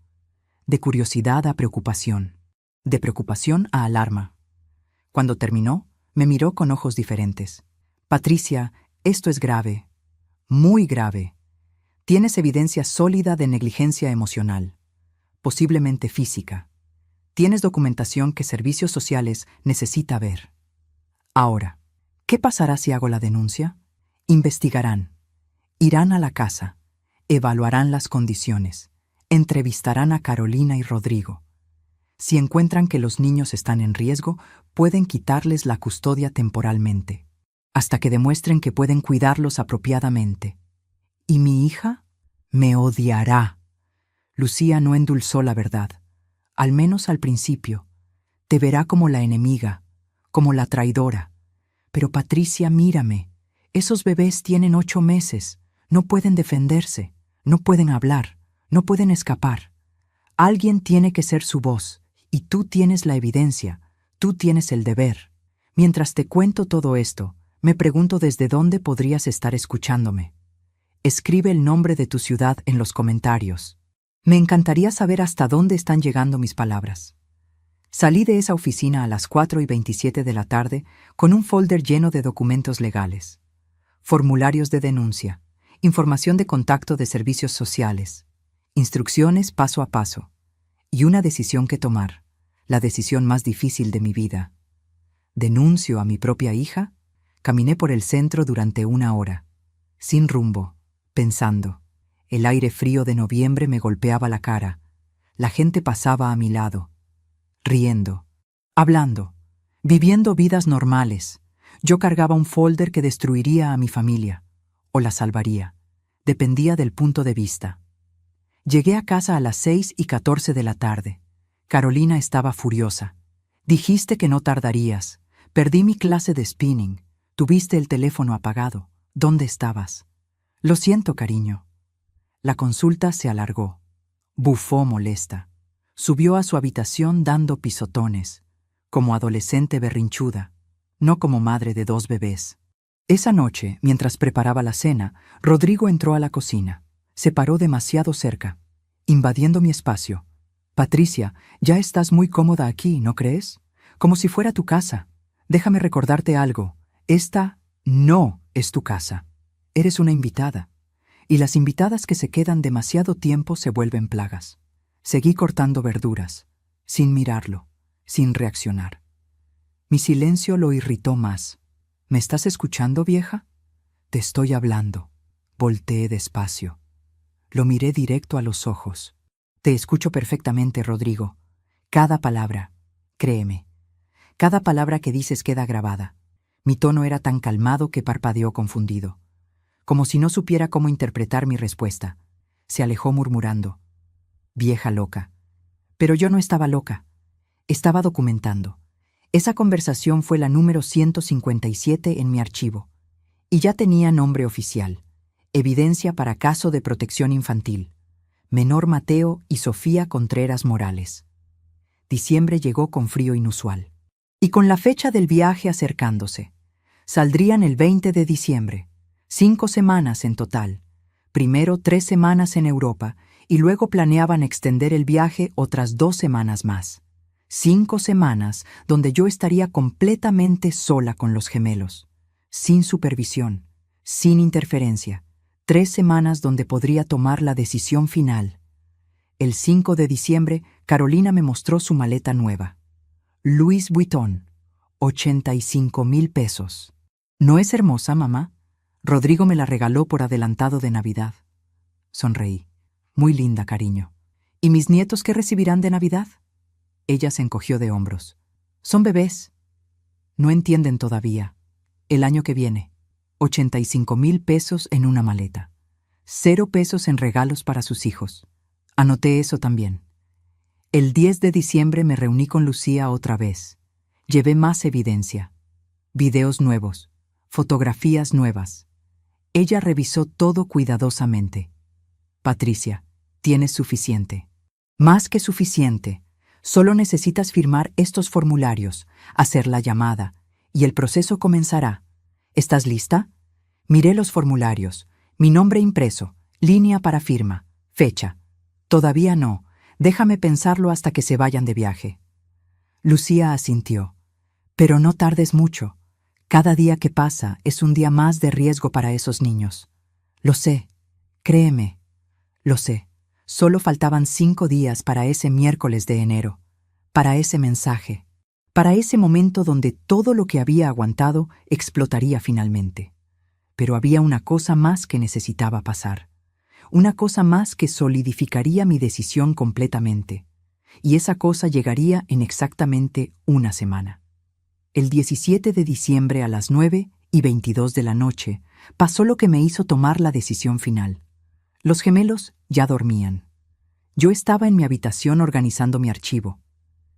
de curiosidad a preocupación, de preocupación a alarma. Cuando terminó, me miró con ojos diferentes. Patricia, esto es grave, muy grave. Tienes evidencia sólida de negligencia emocional, posiblemente física. Tienes documentación que Servicios Sociales necesita ver. Ahora, ¿qué pasará si hago la denuncia? Investigarán, irán a la casa, evaluarán las condiciones, entrevistarán a Carolina y Rodrigo. Si encuentran que los niños están en riesgo, pueden quitarles la custodia temporalmente, hasta que demuestren que pueden cuidarlos apropiadamente. ¿Y mi hija? Me odiará. Lucía no endulzó la verdad, al menos al principio. Te verá como la enemiga, como la traidora. Pero Patricia, mírame. Esos bebés tienen 8 meses. No pueden defenderse, no pueden hablar, no pueden escapar. Alguien tiene que ser su voz, y tú tienes la evidencia, tú tienes el deber. Mientras te cuento todo esto, me pregunto desde dónde podrías estar escuchándome. Escribe el nombre de tu ciudad en los comentarios. Me encantaría saber hasta dónde están llegando mis palabras. Salí de esa oficina a las 4:27 de la tarde con un folder lleno de documentos legales, formularios de denuncia, información de contacto de servicios sociales, instrucciones paso a paso, y una decisión que tomar, la decisión más difícil de mi vida. ¿Denuncio a mi propia hija? Caminé por el centro durante 1 hora, sin rumbo, pensando. El aire frío de noviembre me golpeaba la cara. La gente pasaba a mi lado, riendo, hablando, viviendo vidas normales. Yo cargaba un folder que destruiría a mi familia, o la salvaría. Dependía del punto de vista. Llegué a casa a las 6:14 de la tarde. Carolina estaba furiosa. Dijiste que no tardarías. Perdí mi clase de spinning. Tuviste el teléfono apagado. ¿Dónde estabas? Lo siento, cariño. La consulta se alargó. Bufó molesta. Subió a su habitación dando pisotones, como adolescente berrinchuda, no como madre de 2 bebés. Esa noche, mientras preparaba la cena, Rodrigo entró a la cocina. Se paró demasiado cerca, invadiendo mi espacio. Patricia, ya estás muy cómoda aquí, ¿no crees? Como si fuera tu casa. Déjame recordarte algo. Esta no es tu casa. Eres una invitada. Y las invitadas que se quedan demasiado tiempo se vuelven plagas. Seguí cortando verduras, sin mirarlo, sin reaccionar. Mi silencio lo irritó más. ¿Me estás escuchando, vieja? Te estoy hablando. Volteé despacio. Lo miré directo a los ojos. Te escucho perfectamente, Rodrigo. Cada palabra, créeme. Cada palabra que dices queda grabada. Mi tono era tan calmado que parpadeó confundido, como si no supiera cómo interpretar mi respuesta. Se alejó murmurando. Vieja loca. Pero yo no estaba loca. Estaba documentando. Esa conversación fue la número 157 en mi archivo. Y ya tenía nombre oficial. Evidencia para caso de protección infantil. Menor Mateo y Sofía Contreras Morales. Diciembre llegó con frío inusual. Y con la fecha del viaje acercándose. Saldrían el 20 de diciembre. 5 semanas en total. Primero 3 semanas en Europa y luego planeaban extender el viaje otras 2 semanas más. 5 semanas donde yo estaría completamente sola con los gemelos. Sin supervisión, sin interferencia. 3 semanas donde podría tomar la decisión final. El 5 de diciembre, Carolina me mostró su maleta nueva. Louis Vuitton, 85,000 pesos. ¿No es hermosa, mamá? Rodrigo me la regaló por adelantado de Navidad. Sonreí. Muy linda, cariño. ¿Y mis nietos qué recibirán de Navidad? Ella se encogió de hombros. Son bebés. No entienden todavía. El año que viene, 85,000 pesos en una maleta. 0 pesos en regalos para sus hijos. Anoté eso también. El 10 de diciembre me reuní con Lucía otra vez. Llevé más evidencia. Videos nuevos. Fotografías nuevas. Ella revisó todo cuidadosamente. Patricia, tienes suficiente. Más que suficiente. Solo necesitas firmar estos formularios, hacer la llamada, y el proceso comenzará. ¿Estás lista? Miré los formularios. Mi nombre impreso, línea para firma, fecha. Todavía no. Déjame pensarlo hasta que se vayan de viaje. Lucía asintió. Pero no tardes mucho. Cada día que pasa es un día más de riesgo para esos niños. Lo sé. Créeme. Lo sé. Solo faltaban 5 días para ese miércoles de enero. Para ese mensaje. Para ese momento donde todo lo que había aguantado explotaría finalmente. Pero había una cosa más que necesitaba pasar. Una cosa más que solidificaría mi decisión completamente. Y esa cosa llegaría en exactamente 1 semana. El 17 de diciembre a las 9:22 de la noche, pasó lo que me hizo tomar la decisión final. Los gemelos ya dormían. Yo estaba en mi habitación organizando mi archivo.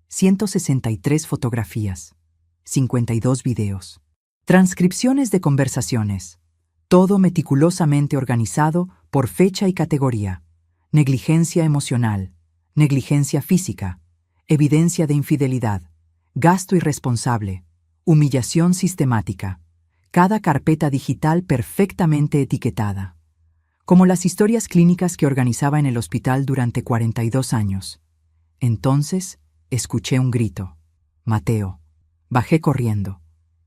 163 fotografías, 52 videos, transcripciones de conversaciones, todo meticulosamente organizado por fecha y categoría, negligencia emocional, negligencia física, evidencia de infidelidad, gasto irresponsable, humillación sistemática, cada carpeta digital perfectamente etiquetada, como las historias clínicas que organizaba en el hospital durante 42 años. Entonces, escuché un grito. Mateo. Bajé corriendo.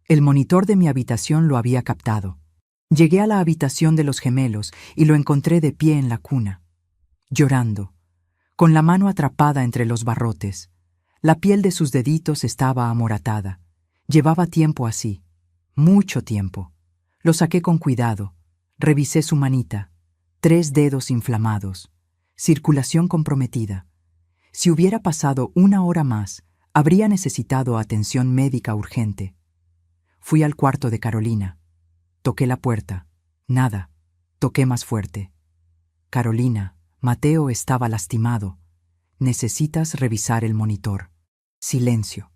El monitor de mi habitación lo había captado. Llegué a la habitación de los gemelos y lo encontré de pie en la cuna, llorando, con la mano atrapada entre los barrotes. La piel de sus deditos estaba amoratada. Llevaba tiempo así, mucho tiempo. Lo saqué con cuidado. Revisé su manita. 3 dedos inflamados. Circulación comprometida. Si hubiera pasado 1 hora más, habría necesitado atención médica urgente. Fui al cuarto de Carolina. Toqué la puerta. Nada. Toqué más fuerte. Carolina, Mateo estaba lastimado. Necesitas revisar el monitor. Silencio.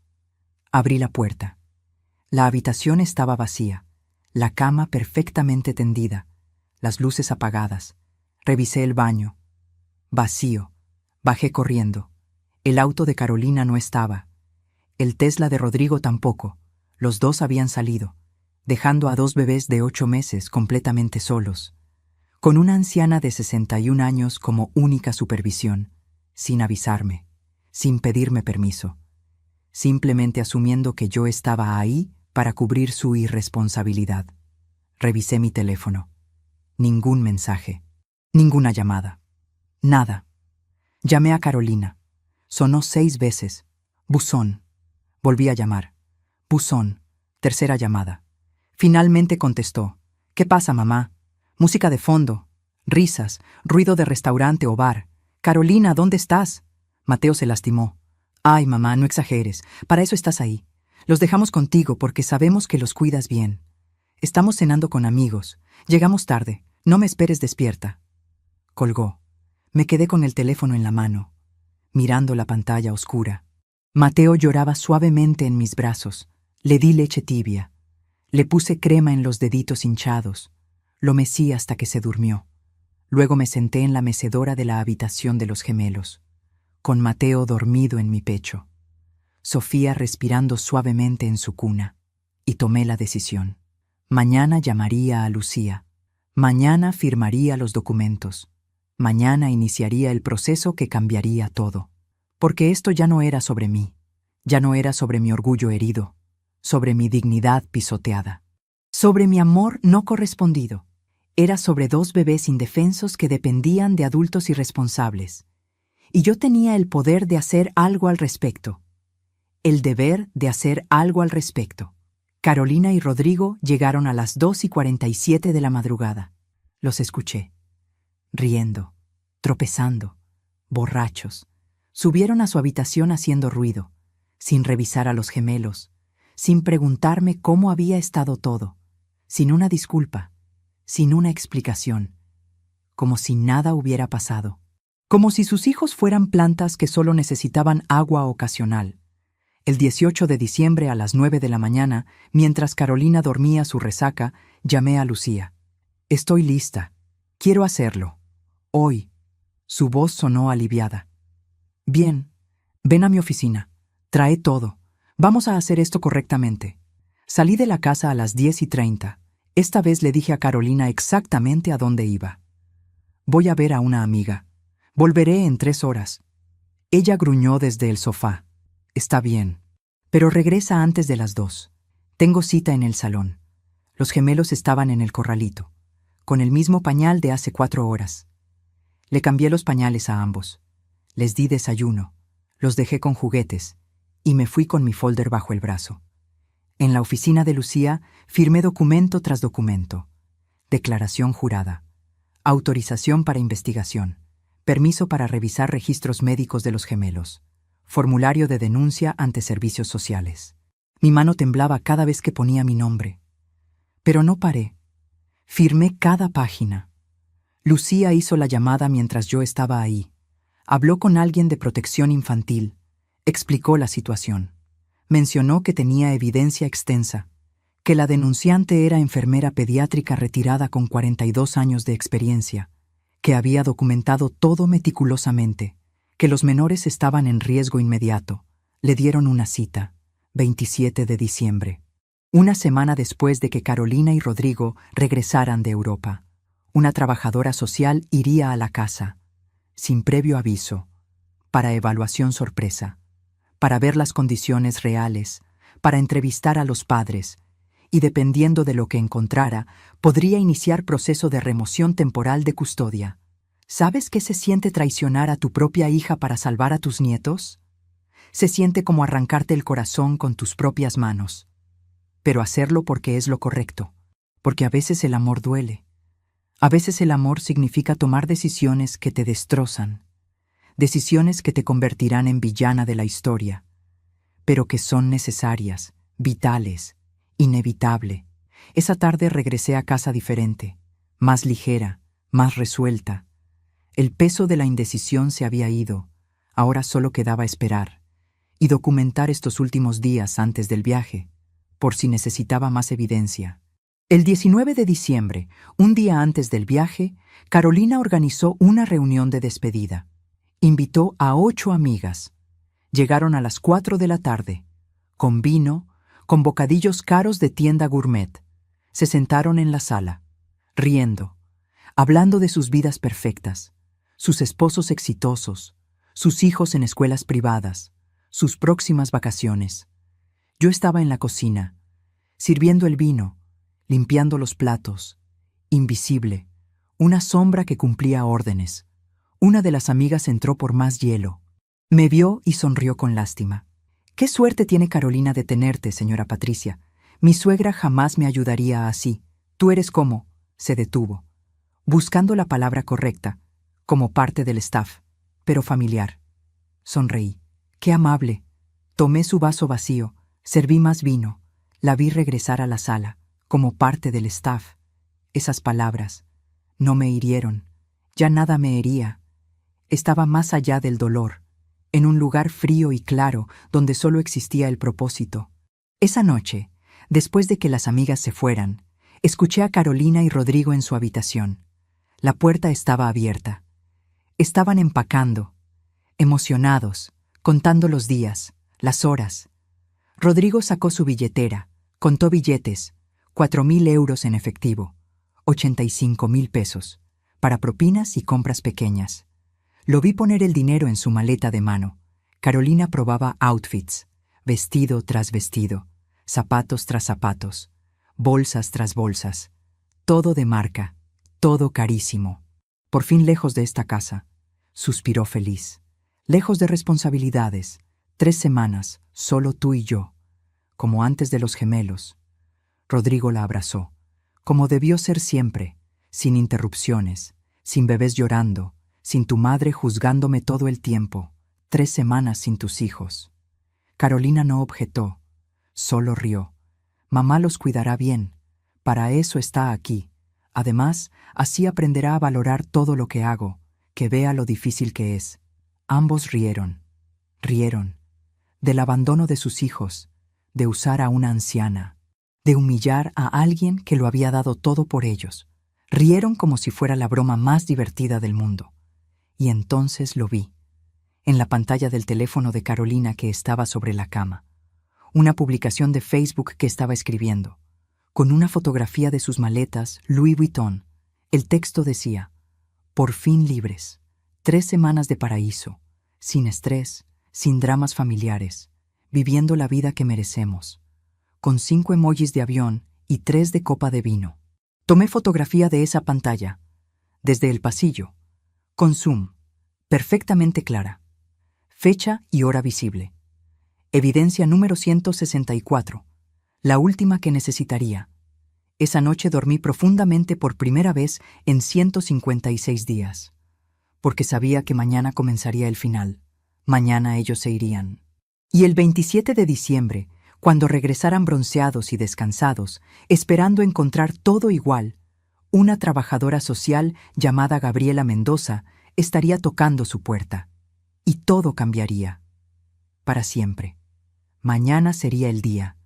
Abrí la puerta. La habitación estaba vacía. La cama perfectamente tendida. Las luces apagadas. Revisé el baño. Vacío. Bajé corriendo. El auto de Carolina no estaba. El Tesla de Rodrigo tampoco. Los dos habían salido, dejando a 2 bebés de 8 meses completamente solos, con una anciana de 61 años como única supervisión, sin avisarme, sin pedirme permiso, simplemente asumiendo que yo estaba ahí para cubrir su irresponsabilidad. Revisé mi teléfono. Ningún mensaje, ninguna llamada, nada. Llamé a Carolina. Sonó 6 veces. Buzón. Volví a llamar. Buzón. Tercera llamada. Finalmente contestó. ¿Qué pasa, mamá? Música de fondo. Risas. Ruido de restaurante o bar. Carolina, ¿dónde estás? Mateo se lastimó. Ay, mamá, no exageres. Para eso estás ahí. Los dejamos contigo porque sabemos que los cuidas bien. Estamos cenando con amigos. Llegamos tarde. No me esperes despierta. Colgó. Me quedé con el teléfono en la mano, mirando la pantalla oscura. Mateo lloraba suavemente en mis brazos. Le di leche tibia. Le puse crema en los deditos hinchados. Lo mecí hasta que se durmió. Luego me senté en la mecedora de la habitación de los gemelos, con Mateo dormido en mi pecho, Sofía respirando suavemente en su cuna, y tomé la decisión. Mañana llamaría a Lucía. Mañana firmaría los documentos. Mañana iniciaría el proceso que cambiaría todo. Porque esto ya no era sobre mí, ya no era sobre mi orgullo herido, sobre mi dignidad pisoteada, sobre mi amor no correspondido. Era sobre 2 bebés indefensos que dependían de adultos irresponsables. Y yo tenía el poder de hacer algo al respecto. El deber de hacer algo al respecto. Carolina y Rodrigo llegaron a las 2:47 de la madrugada. Los escuché. Riendo, tropezando, borrachos. Subieron a su habitación haciendo ruido, sin revisar a los gemelos, sin preguntarme cómo había estado todo, sin una disculpa, sin una explicación, como si nada hubiera pasado, como si sus hijos fueran plantas que solo necesitaban agua ocasional. El 18 de diciembre a las 9 de la mañana, mientras Carolina dormía su resaca, llamé a Lucía. Estoy lista. Quiero hacerlo. Hoy. Su voz sonó aliviada. Bien. Ven a mi oficina. Trae todo. Vamos a hacer esto correctamente. Salí de la casa a las 10:30. Esta vez le dije a Carolina exactamente a dónde iba. Voy a ver a una amiga. Volveré en 3 horas. Ella gruñó desde el sofá. Está bien. Pero regresa antes de las 2. Tengo cita en el salón. Los gemelos estaban en el corralito, con el mismo pañal de hace 4 horas. Le cambié los pañales a ambos. Les di desayuno, los dejé con juguetes, y me fui con mi folder bajo el brazo. En la oficina de Lucía firmé documento tras documento. Declaración jurada. Autorización para investigación. Permiso para revisar registros médicos de los gemelos. Formulario de denuncia ante servicios sociales. Mi mano temblaba cada vez que ponía mi nombre. Pero no paré. Firmé cada página. Lucía hizo la llamada mientras yo estaba ahí. Habló con alguien de protección infantil. Explicó la situación. Mencionó que tenía evidencia extensa, que la denunciante era enfermera pediátrica retirada con 42 años de experiencia, que había documentado todo meticulosamente, que los menores estaban en riesgo inmediato. Le dieron una cita, 27 de diciembre, una semana después de que Carolina y Rodrigo regresaran de Europa. Una trabajadora social iría a la casa, sin previo aviso, para evaluación sorpresa, para ver las condiciones reales, para entrevistar a los padres, y dependiendo de lo que encontrara, podría iniciar proceso de remoción temporal de custodia. ¿Sabes qué se siente traicionar a tu propia hija para salvar a tus nietos? Se siente como arrancarte el corazón con tus propias manos. Pero hacerlo porque es lo correcto, porque a veces el amor duele. A veces el amor significa tomar decisiones que te destrozan, decisiones que te convertirán en villana de la historia, pero que son necesarias, vitales, inevitable. Esa tarde regresé a casa diferente, más ligera, más resuelta. El peso de la indecisión se había ido, ahora solo quedaba esperar y documentar estos últimos días antes del viaje, por si necesitaba más evidencia. El 19 de diciembre, un día antes del viaje, Carolina organizó una reunión de despedida. Invitó a 8 amigas. Llegaron a las 4 de la tarde, con vino, con bocadillos caros de tienda gourmet. Se sentaron en la sala, riendo, hablando de sus vidas perfectas, sus esposos exitosos, sus hijos en escuelas privadas, sus próximas vacaciones. Yo estaba en la cocina, sirviendo el vino, limpiando los platos, invisible, una sombra que cumplía órdenes. Una de las amigas entró por más hielo. Me vio y sonrió con lástima. «Qué suerte tiene Carolina de tenerte, señora Patricia. Mi suegra jamás me ayudaría así. Tú eres como…» Se detuvo, buscando la palabra correcta, como parte del staff, pero familiar. Sonreí. «Qué amable». Tomé su vaso vacío, serví más vino, la vi regresar a la sala, como parte del staff. Esas palabras no me hirieron, ya nada me hería. Estaba más allá del dolor, en un lugar frío y claro donde solo existía el propósito. Esa noche, después de que las amigas se fueran, escuché a Carolina y Rodrigo en su habitación. La puerta estaba abierta. Estaban empacando, emocionados, contando los días, las horas. Rodrigo sacó su billetera, contó billetes, 4.000 euros en efectivo, 85.000 pesos, para propinas y compras pequeñas. Lo vi poner el dinero en su maleta de mano. Carolina probaba outfits, vestido tras vestido, zapatos tras zapatos, bolsas tras bolsas, todo de marca, todo carísimo. Por fin lejos de esta casa, suspiró feliz. Lejos de responsabilidades, 3 semanas, solo tú y yo, como antes de los gemelos. Rodrigo la abrazó, como debió ser siempre, sin interrupciones, sin bebés llorando, sin tu madre juzgándome todo el tiempo, 3 semanas sin tus hijos. Carolina no objetó, solo rió. Mamá los cuidará bien, para eso está aquí. Además, así aprenderá a valorar todo lo que hago, que vea lo difícil que es. Ambos rieron, del abandono de sus hijos, de usar a una anciana, de humillar a alguien que lo había dado todo por ellos. Rieron como si fuera la broma más divertida del mundo. Y entonces lo vi, en la pantalla del teléfono de Carolina que estaba sobre la cama. Una publicación de Facebook que estaba escribiendo, con una fotografía de sus maletas Louis Vuitton. El texto decía: «Por fin libres, 3 semanas de paraíso, sin estrés, sin dramas familiares, viviendo la vida que merecemos», con 5 emojis de avión y 3 de copa de vino. Tomé fotografía de esa pantalla, desde el pasillo, con zoom, perfectamente clara. Fecha y hora visible. Evidencia número 164, la última que necesitaría. Esa noche dormí profundamente por primera vez en 156 días, porque sabía que mañana comenzaría el final. Mañana ellos se irían. Y el 27 de diciembre, cuando regresaran bronceados y descansados, esperando encontrar todo igual, Una trabajadora social llamada Gabriela Mendoza estaría tocando su puerta. Y todo cambiaría. Para siempre. Mañana sería el día.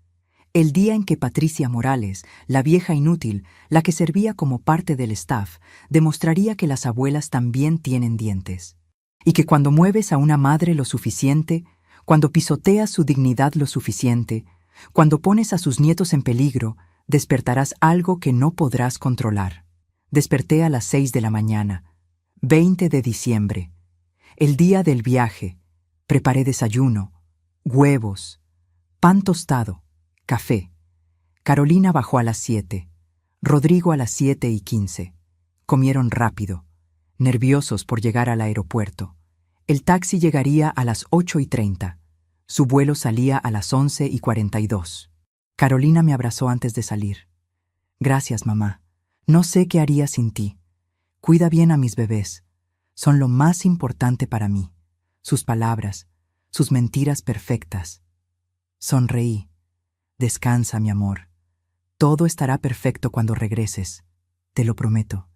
El día en que Patricia Morales, la vieja inútil, la que servía como parte del staff, demostraría que las abuelas también tienen dientes. Y que cuando mueves a una madre lo suficiente, cuando pisoteas su dignidad lo suficiente, cuando pones a sus nietos en peligro, despertarás algo que no podrás controlar. Desperté a las 6 de la mañana, 20 de diciembre, el día del viaje. Preparé desayuno, huevos, pan tostado, café. Carolina bajó a las 7, Rodrigo a las 7:15. Comieron rápido, nerviosos por llegar al aeropuerto. El taxi llegaría a las 8:30. Su vuelo salía a las 11:42. Carolina me abrazó antes de salir. Gracias, mamá. No sé qué haría sin ti. Cuida bien a mis bebés. Son lo más importante para mí. Sus palabras, sus mentiras perfectas. Sonreí. Descansa, mi amor. Todo estará perfecto cuando regreses. Te lo prometo.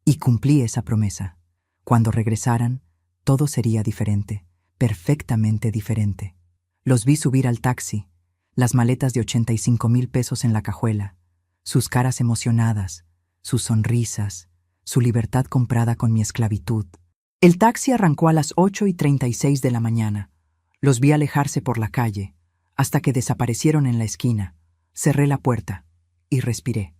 Y cumplí esa promesa. Cuando regresaran, todo sería diferente, perfectamente diferente. Los vi subir al taxi, las maletas de 85,000 pesos en la cajuela, sus caras emocionadas, sus sonrisas, su libertad comprada con mi esclavitud. El taxi arrancó a las 8:36 de la mañana. Los vi alejarse por la calle, hasta que desaparecieron en la esquina. Cerré la puerta y respiré.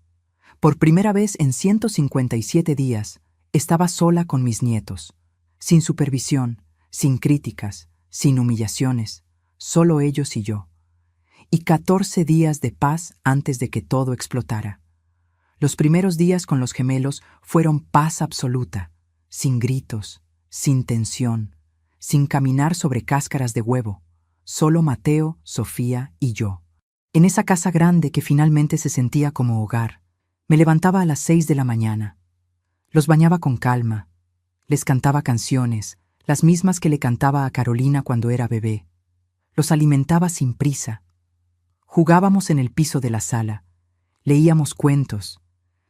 Por primera vez en 157 días, estaba sola con mis nietos, sin supervisión, sin críticas, sin humillaciones, solo ellos y yo. Y 14 días de paz antes de que todo explotara. Los primeros días con los gemelos fueron paz absoluta, sin gritos, sin tensión, sin caminar sobre cáscaras de huevo, solo Mateo, Sofía y yo. En esa casa grande que finalmente se sentía como hogar, me levantaba a las 6 de la mañana. Los bañaba con calma, les cantaba canciones, las mismas que le cantaba a Carolina cuando era bebé. Los alimentaba sin prisa. Jugábamos en el piso de la sala, leíamos cuentos,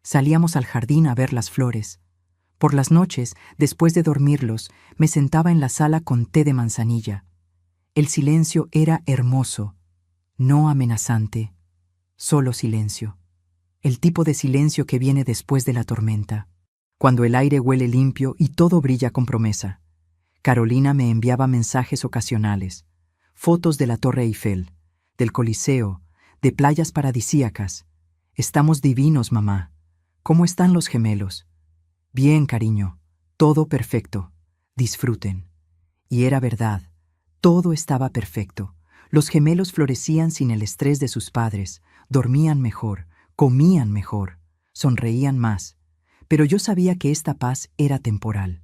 salíamos al jardín a ver las flores. Por las noches, después de dormirlos, me sentaba en la sala con té de manzanilla. El silencio era hermoso, no amenazante, solo silencio. El tipo de silencio que viene después de la tormenta, cuando el aire huele limpio y todo brilla con promesa. Carolina me enviaba mensajes ocasionales, fotos de la Torre Eiffel, del Coliseo, de playas paradisíacas. Estamos divinos, mamá. ¿Cómo están los gemelos? Bien, cariño. Todo perfecto. Disfruten. Y era verdad. Todo estaba perfecto. Los gemelos florecían sin el estrés de sus padres, dormían mejor, comían mejor, sonreían más. Pero yo sabía que esta paz era temporal,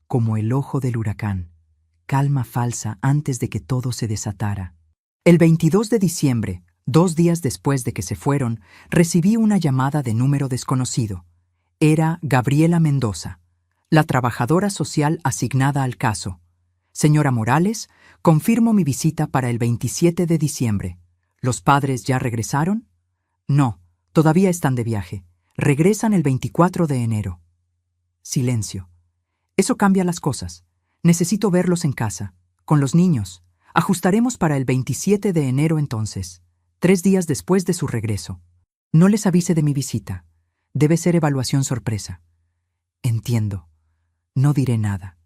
como el ojo del huracán, calma falsa antes de que todo se desatara. El 22 de diciembre, 2 días después de que se fueron, recibí una llamada de número desconocido. Era Gabriela Mendoza, la trabajadora social asignada al caso. Señora Morales, confirmo mi visita para el 27 de diciembre. ¿Los padres ya regresaron? No, todavía están de viaje. Regresan el 24 de enero. Silencio. Eso cambia las cosas. Necesito verlos en casa, con los niños. Ajustaremos para el 27 de enero entonces, 3 días después de su regreso. No les avise de mi visita. Debe ser evaluación sorpresa. Entiendo. No diré nada.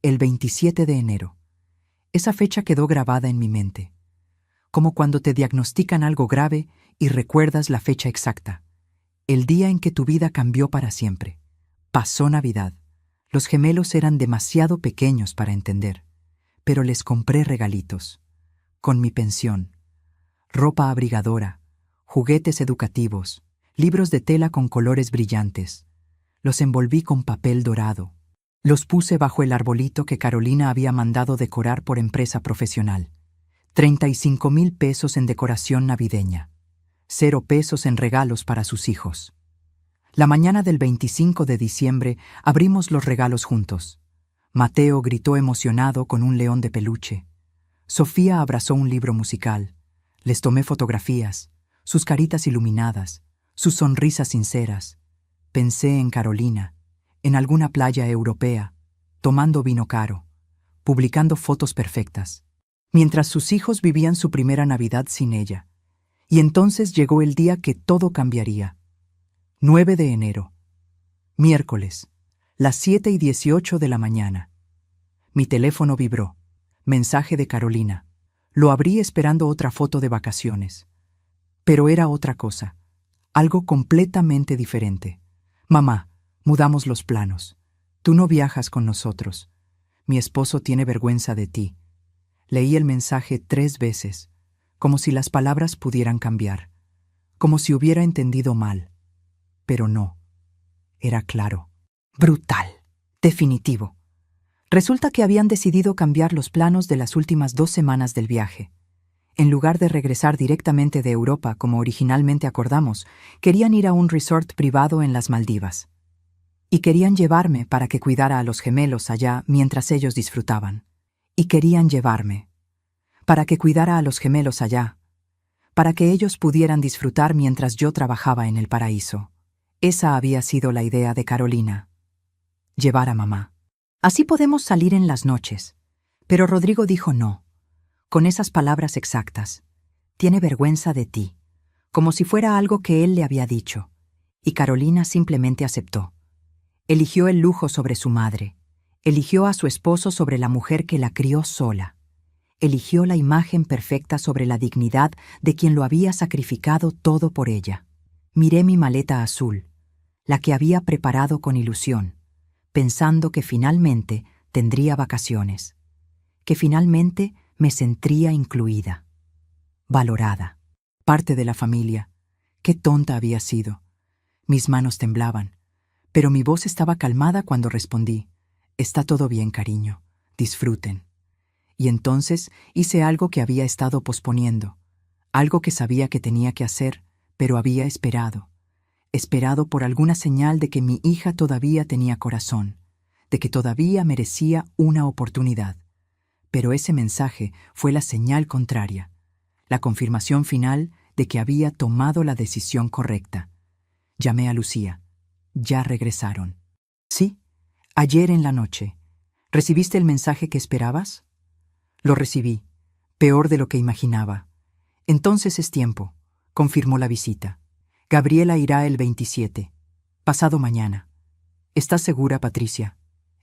El 27 de enero. Esa fecha quedó grabada en mi mente. Como cuando te diagnostican algo grave y recuerdas la fecha exacta. El día en que tu vida cambió para siempre. Pasó Navidad. Los gemelos eran demasiado pequeños para entender, pero les compré regalitos. Con mi pensión. Ropa abrigadora, juguetes educativos, libros de tela con colores brillantes. Los envolví con papel dorado. Los puse bajo el arbolito que Carolina había mandado decorar por empresa profesional. 35,000 pesos en decoración navideña. 0 pesos en regalos para sus hijos. La mañana del 25 de diciembre abrimos los regalos juntos. Mateo gritó emocionado con un león de peluche. Sofía abrazó un libro musical. Les tomé fotografías, sus caritas iluminadas, sus sonrisas sinceras. Pensé en Carolina, en alguna playa europea, tomando vino caro, publicando fotos perfectas, mientras sus hijos vivían su primera Navidad sin ella. Y entonces llegó el día que todo cambiaría. 9 de enero. Miércoles, las 7:18 de la mañana. Mi teléfono vibró. Mensaje de Carolina. Lo abrí esperando otra foto de vacaciones. Pero era otra cosa. Algo completamente diferente. Mamá, mudamos los planos. Tú no viajas con nosotros. Mi esposo tiene vergüenza de ti. Leí el mensaje 3 veces, como si las palabras pudieran cambiar, como si hubiera entendido mal. Pero no. Era claro. Brutal. Definitivo. Resulta que habían decidido cambiar los planos de las últimas 2 semanas del viaje. En lugar de regresar directamente de Europa como originalmente acordamos, querían ir a un resort privado en las Maldivas. Y querían llevarme para que cuidara a los gemelos allá mientras ellos disfrutaban. Y querían llevarme para que cuidara a los gemelos allá, para que ellos pudieran disfrutar mientras yo trabajaba en el paraíso. Esa había sido la idea de Carolina. Llevar a mamá. Así podemos salir en las noches. Pero Rodrigo dijo no, con esas palabras exactas. Tiene vergüenza de ti, como si fuera algo que él le había dicho. Y Carolina simplemente aceptó. Eligió el lujo sobre su madre. Eligió a su esposo sobre la mujer que la crió sola. Eligió la imagen perfecta sobre la dignidad de quien lo había sacrificado todo por ella. Miré mi maleta azul, la que había preparado con ilusión, pensando que finalmente tendría vacaciones, que finalmente me sentiría incluida, valorada, parte de la familia. Qué tonta había sido. Mis manos temblaban, pero mi voz estaba calmada cuando respondí: «Está todo bien, cariño. Disfruten». Y entonces hice algo que había estado posponiendo, algo que sabía que tenía que hacer, pero había esperado por alguna señal de que mi hija todavía tenía corazón, de que todavía merecía una oportunidad. Pero ese mensaje fue la señal contraria, la confirmación final de que había tomado la decisión correcta. Llamé a Lucía. Ya regresaron. Sí, ayer en la noche. ¿Recibiste el mensaje que esperabas? Lo recibí, peor de lo que imaginaba. Entonces es tiempo, confirmó la visita. Gabriela irá el 27, pasado mañana. ¿Estás segura, Patricia?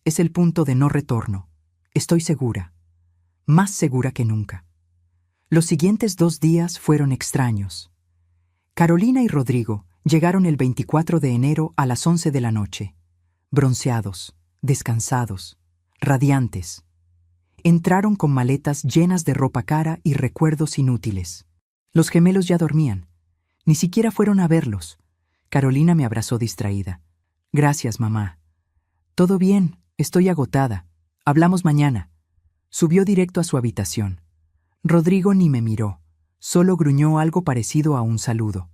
Es el punto de no retorno. Estoy segura, más segura que nunca. Los siguientes 2 días fueron extraños. Carolina y Rodrigo llegaron el 24 de enero a las 11 de la noche, bronceados, descansados, radiantes. Entraron con maletas llenas de ropa cara y recuerdos inútiles. Los gemelos ya dormían. Ni siquiera fueron a verlos. Carolina me abrazó distraída. Gracias, mamá. Todo bien, estoy agotada. Hablamos mañana. Subió directo a su habitación. Rodrigo ni me miró. Solo gruñó algo parecido a un saludo.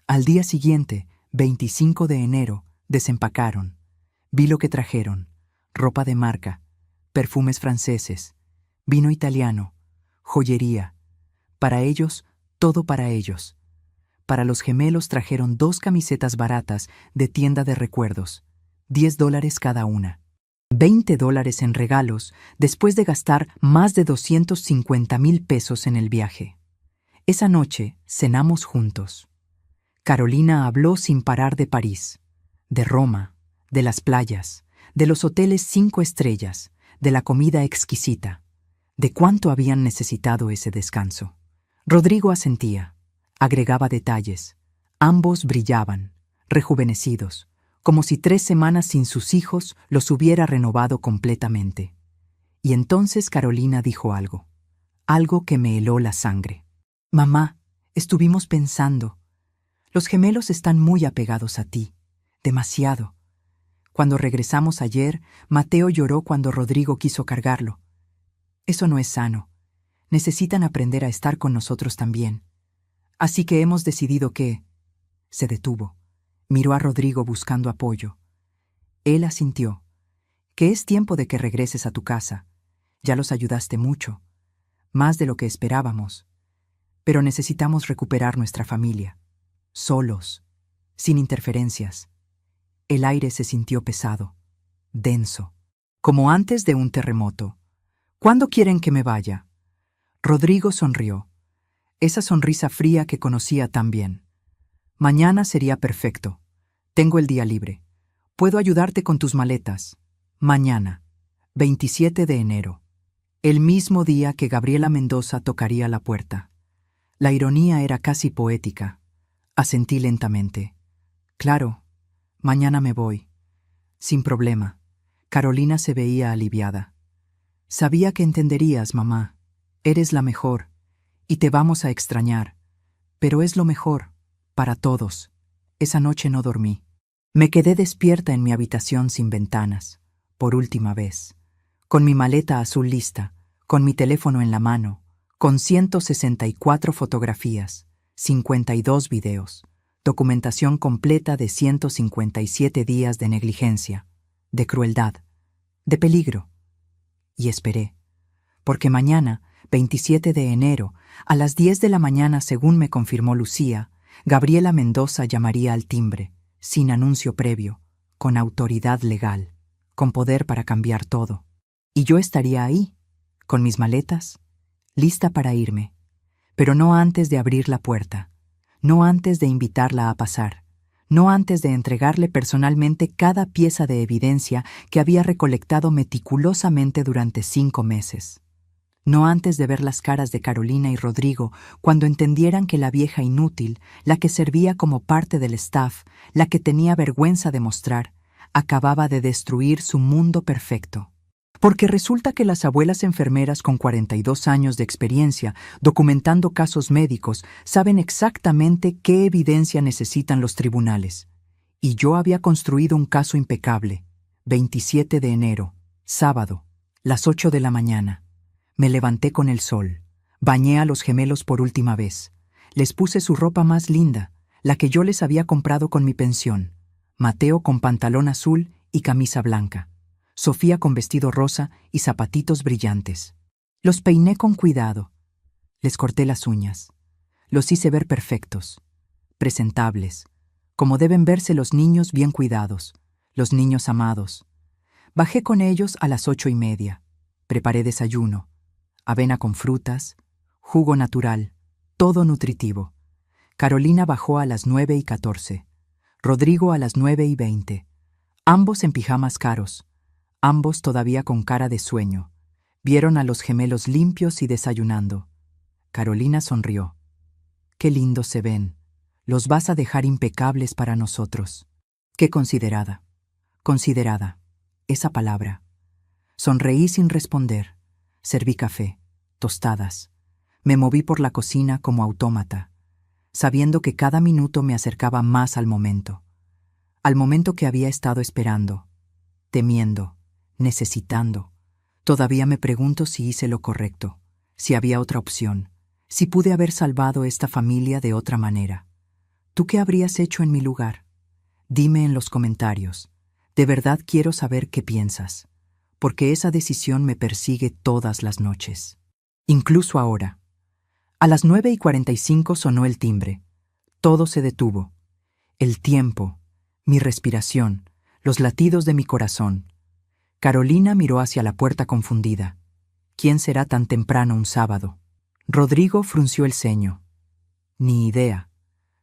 Al día siguiente, 25 de enero, desempacaron. Vi lo que trajeron: ropa de marca, perfumes franceses, vino italiano, joyería. Para ellos, todo para ellos. Para los gemelos trajeron 2 camisetas baratas de tienda de recuerdos, $10 cada una. $20 en regalos después de gastar más de 250,000 pesos en el viaje. Esa noche cenamos juntos. Carolina habló sin parar de París, de Roma, de las playas, de los hoteles 5 estrellas, de la comida exquisita, de cuánto habían necesitado ese descanso. Rodrigo asentía, agregaba detalles. Ambos brillaban, rejuvenecidos, como si 3 semanas sin sus hijos los hubiera renovado completamente. Y entonces Carolina dijo algo que me heló la sangre. Mamá, estuvimos pensando. Los gemelos están muy apegados a ti, demasiado. Cuando regresamos ayer, Mateo lloró cuando Rodrigo quiso cargarlo. Eso no es sano. Necesitan aprender a estar con nosotros también. Así que hemos decidido que... Se detuvo. Miró a Rodrigo buscando apoyo. Él asintió. Que es tiempo de que regreses a tu casa. Ya los ayudaste mucho, más de lo que esperábamos. Pero necesitamos recuperar nuestra familia. Solos, sin interferencias. El aire se sintió pesado, denso, como antes de un terremoto. ¿Cuándo quieren que me vaya? Rodrigo sonrió, esa sonrisa fría que conocía tan bien. Mañana sería perfecto. Tengo el día libre. Puedo ayudarte con tus maletas. Mañana, 27 de enero. El mismo día que Gabriela Mendoza tocaría la puerta. La ironía era casi poética. Asentí lentamente. Claro, mañana me voy. Sin problema. Carolina se veía aliviada. Sabía que entenderías, mamá. Eres la mejor, y te vamos a extrañar. Pero es lo mejor, para todos. Esa noche no dormí. Me quedé despierta en mi habitación sin ventanas, por última vez, con mi maleta azul lista, con mi teléfono en la mano, con 164 fotografías, 52 videos, documentación completa de 157 días de negligencia, de crueldad, de peligro. Y esperé, porque mañana, 27 de enero, a las 10 de la mañana, según me confirmó Lucía, Gabriela Mendoza llamaría al timbre, sin anuncio previo, con autoridad legal, con poder para cambiar todo. Y yo estaría ahí, con mis maletas, lista para irme, pero no antes de abrir la puerta, no antes de invitarla a pasar, no antes de entregarle personalmente cada pieza de evidencia que había recolectado meticulosamente durante 5 meses. No antes de ver las caras de Carolina y Rodrigo cuando entendieran que la vieja inútil, la que servía como parte del staff, la que tenía vergüenza de mostrar, acababa de destruir su mundo perfecto. Porque resulta que las abuelas enfermeras con 42 años de experiencia, documentando casos médicos, saben exactamente qué evidencia necesitan los tribunales. Y yo había construido un caso impecable. 27 de enero, sábado, las 8 de la mañana. Me levanté con el sol, bañé a los gemelos por última vez, les puse su ropa más linda, la que yo les había comprado con mi pensión, Mateo con pantalón azul y camisa blanca, Sofía con vestido rosa y zapatitos brillantes. Los peiné con cuidado, les corté las uñas, los hice ver perfectos, presentables, como deben verse los niños bien cuidados, los niños amados. Bajé con ellos a las 8:30, preparé desayuno, avena con frutas, jugo natural, todo nutritivo. Carolina bajó a las 9:14, Rodrigo a las 9:20, ambos en pijamas caros, ambos todavía con cara de sueño. Vieron a los gemelos limpios y desayunando. Carolina sonrió. Qué lindos se ven. Los vas a dejar impecables para nosotros. Qué considerada. Considerada. Esa palabra. Sonreí sin responder. Serví café, tostadas. Me moví por la cocina como autómata, sabiendo que cada minuto me acercaba más al momento que había estado esperando, temiendo, necesitando. Todavía me pregunto si hice lo correcto, si había otra opción, si pude haber salvado esta familia de otra manera. ¿Tú qué habrías hecho en mi lugar? Dime en los comentarios. De verdad quiero saber qué piensas, porque esa decisión me persigue todas las noches. Incluso ahora. A las 9:45 sonó el timbre. Todo se detuvo. El tiempo, mi respiración, los latidos de mi corazón. Carolina miró hacia la puerta confundida. ¿Quién será tan temprano un sábado? Rodrigo frunció el ceño. Ni idea.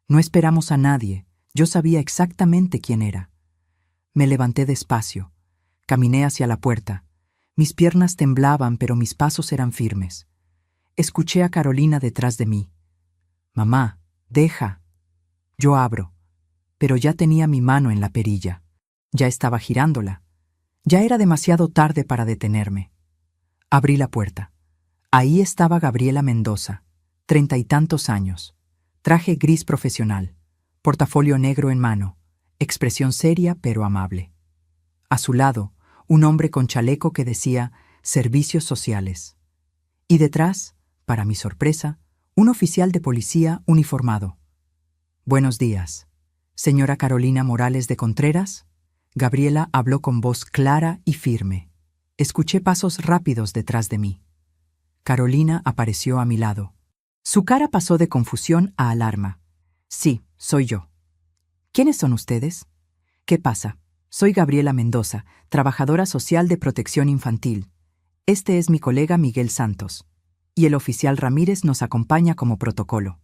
No esperamos a nadie. Yo sabía exactamente quién era. Me levanté despacio. Caminé hacia la puerta. Mis piernas temblaban, pero mis pasos eran firmes. Escuché a Carolina detrás de mí. Mamá, deja. Yo abro. Pero ya tenía mi mano en la perilla. Ya estaba girándola. Ya era demasiado tarde para detenerme. Abrí la puerta. Ahí estaba Gabriela Mendoza, 30 y tantos años. Traje gris profesional, portafolio negro en mano, expresión seria pero amable. A su lado, un hombre con chaleco que decía Servicios Sociales. Y detrás, para mi sorpresa, un oficial de policía uniformado. Buenos días. Señora Carolina Morales de Contreras. Gabriela habló con voz clara y firme. Escuché pasos rápidos detrás de mí. Carolina apareció a mi lado. Su cara pasó de confusión a alarma. Sí, soy yo. ¿Quiénes son ustedes? ¿Qué pasa? Soy Gabriela Mendoza, trabajadora social de protección infantil. Este es mi colega Miguel Santos. Y el oficial Ramírez nos acompaña como protocolo.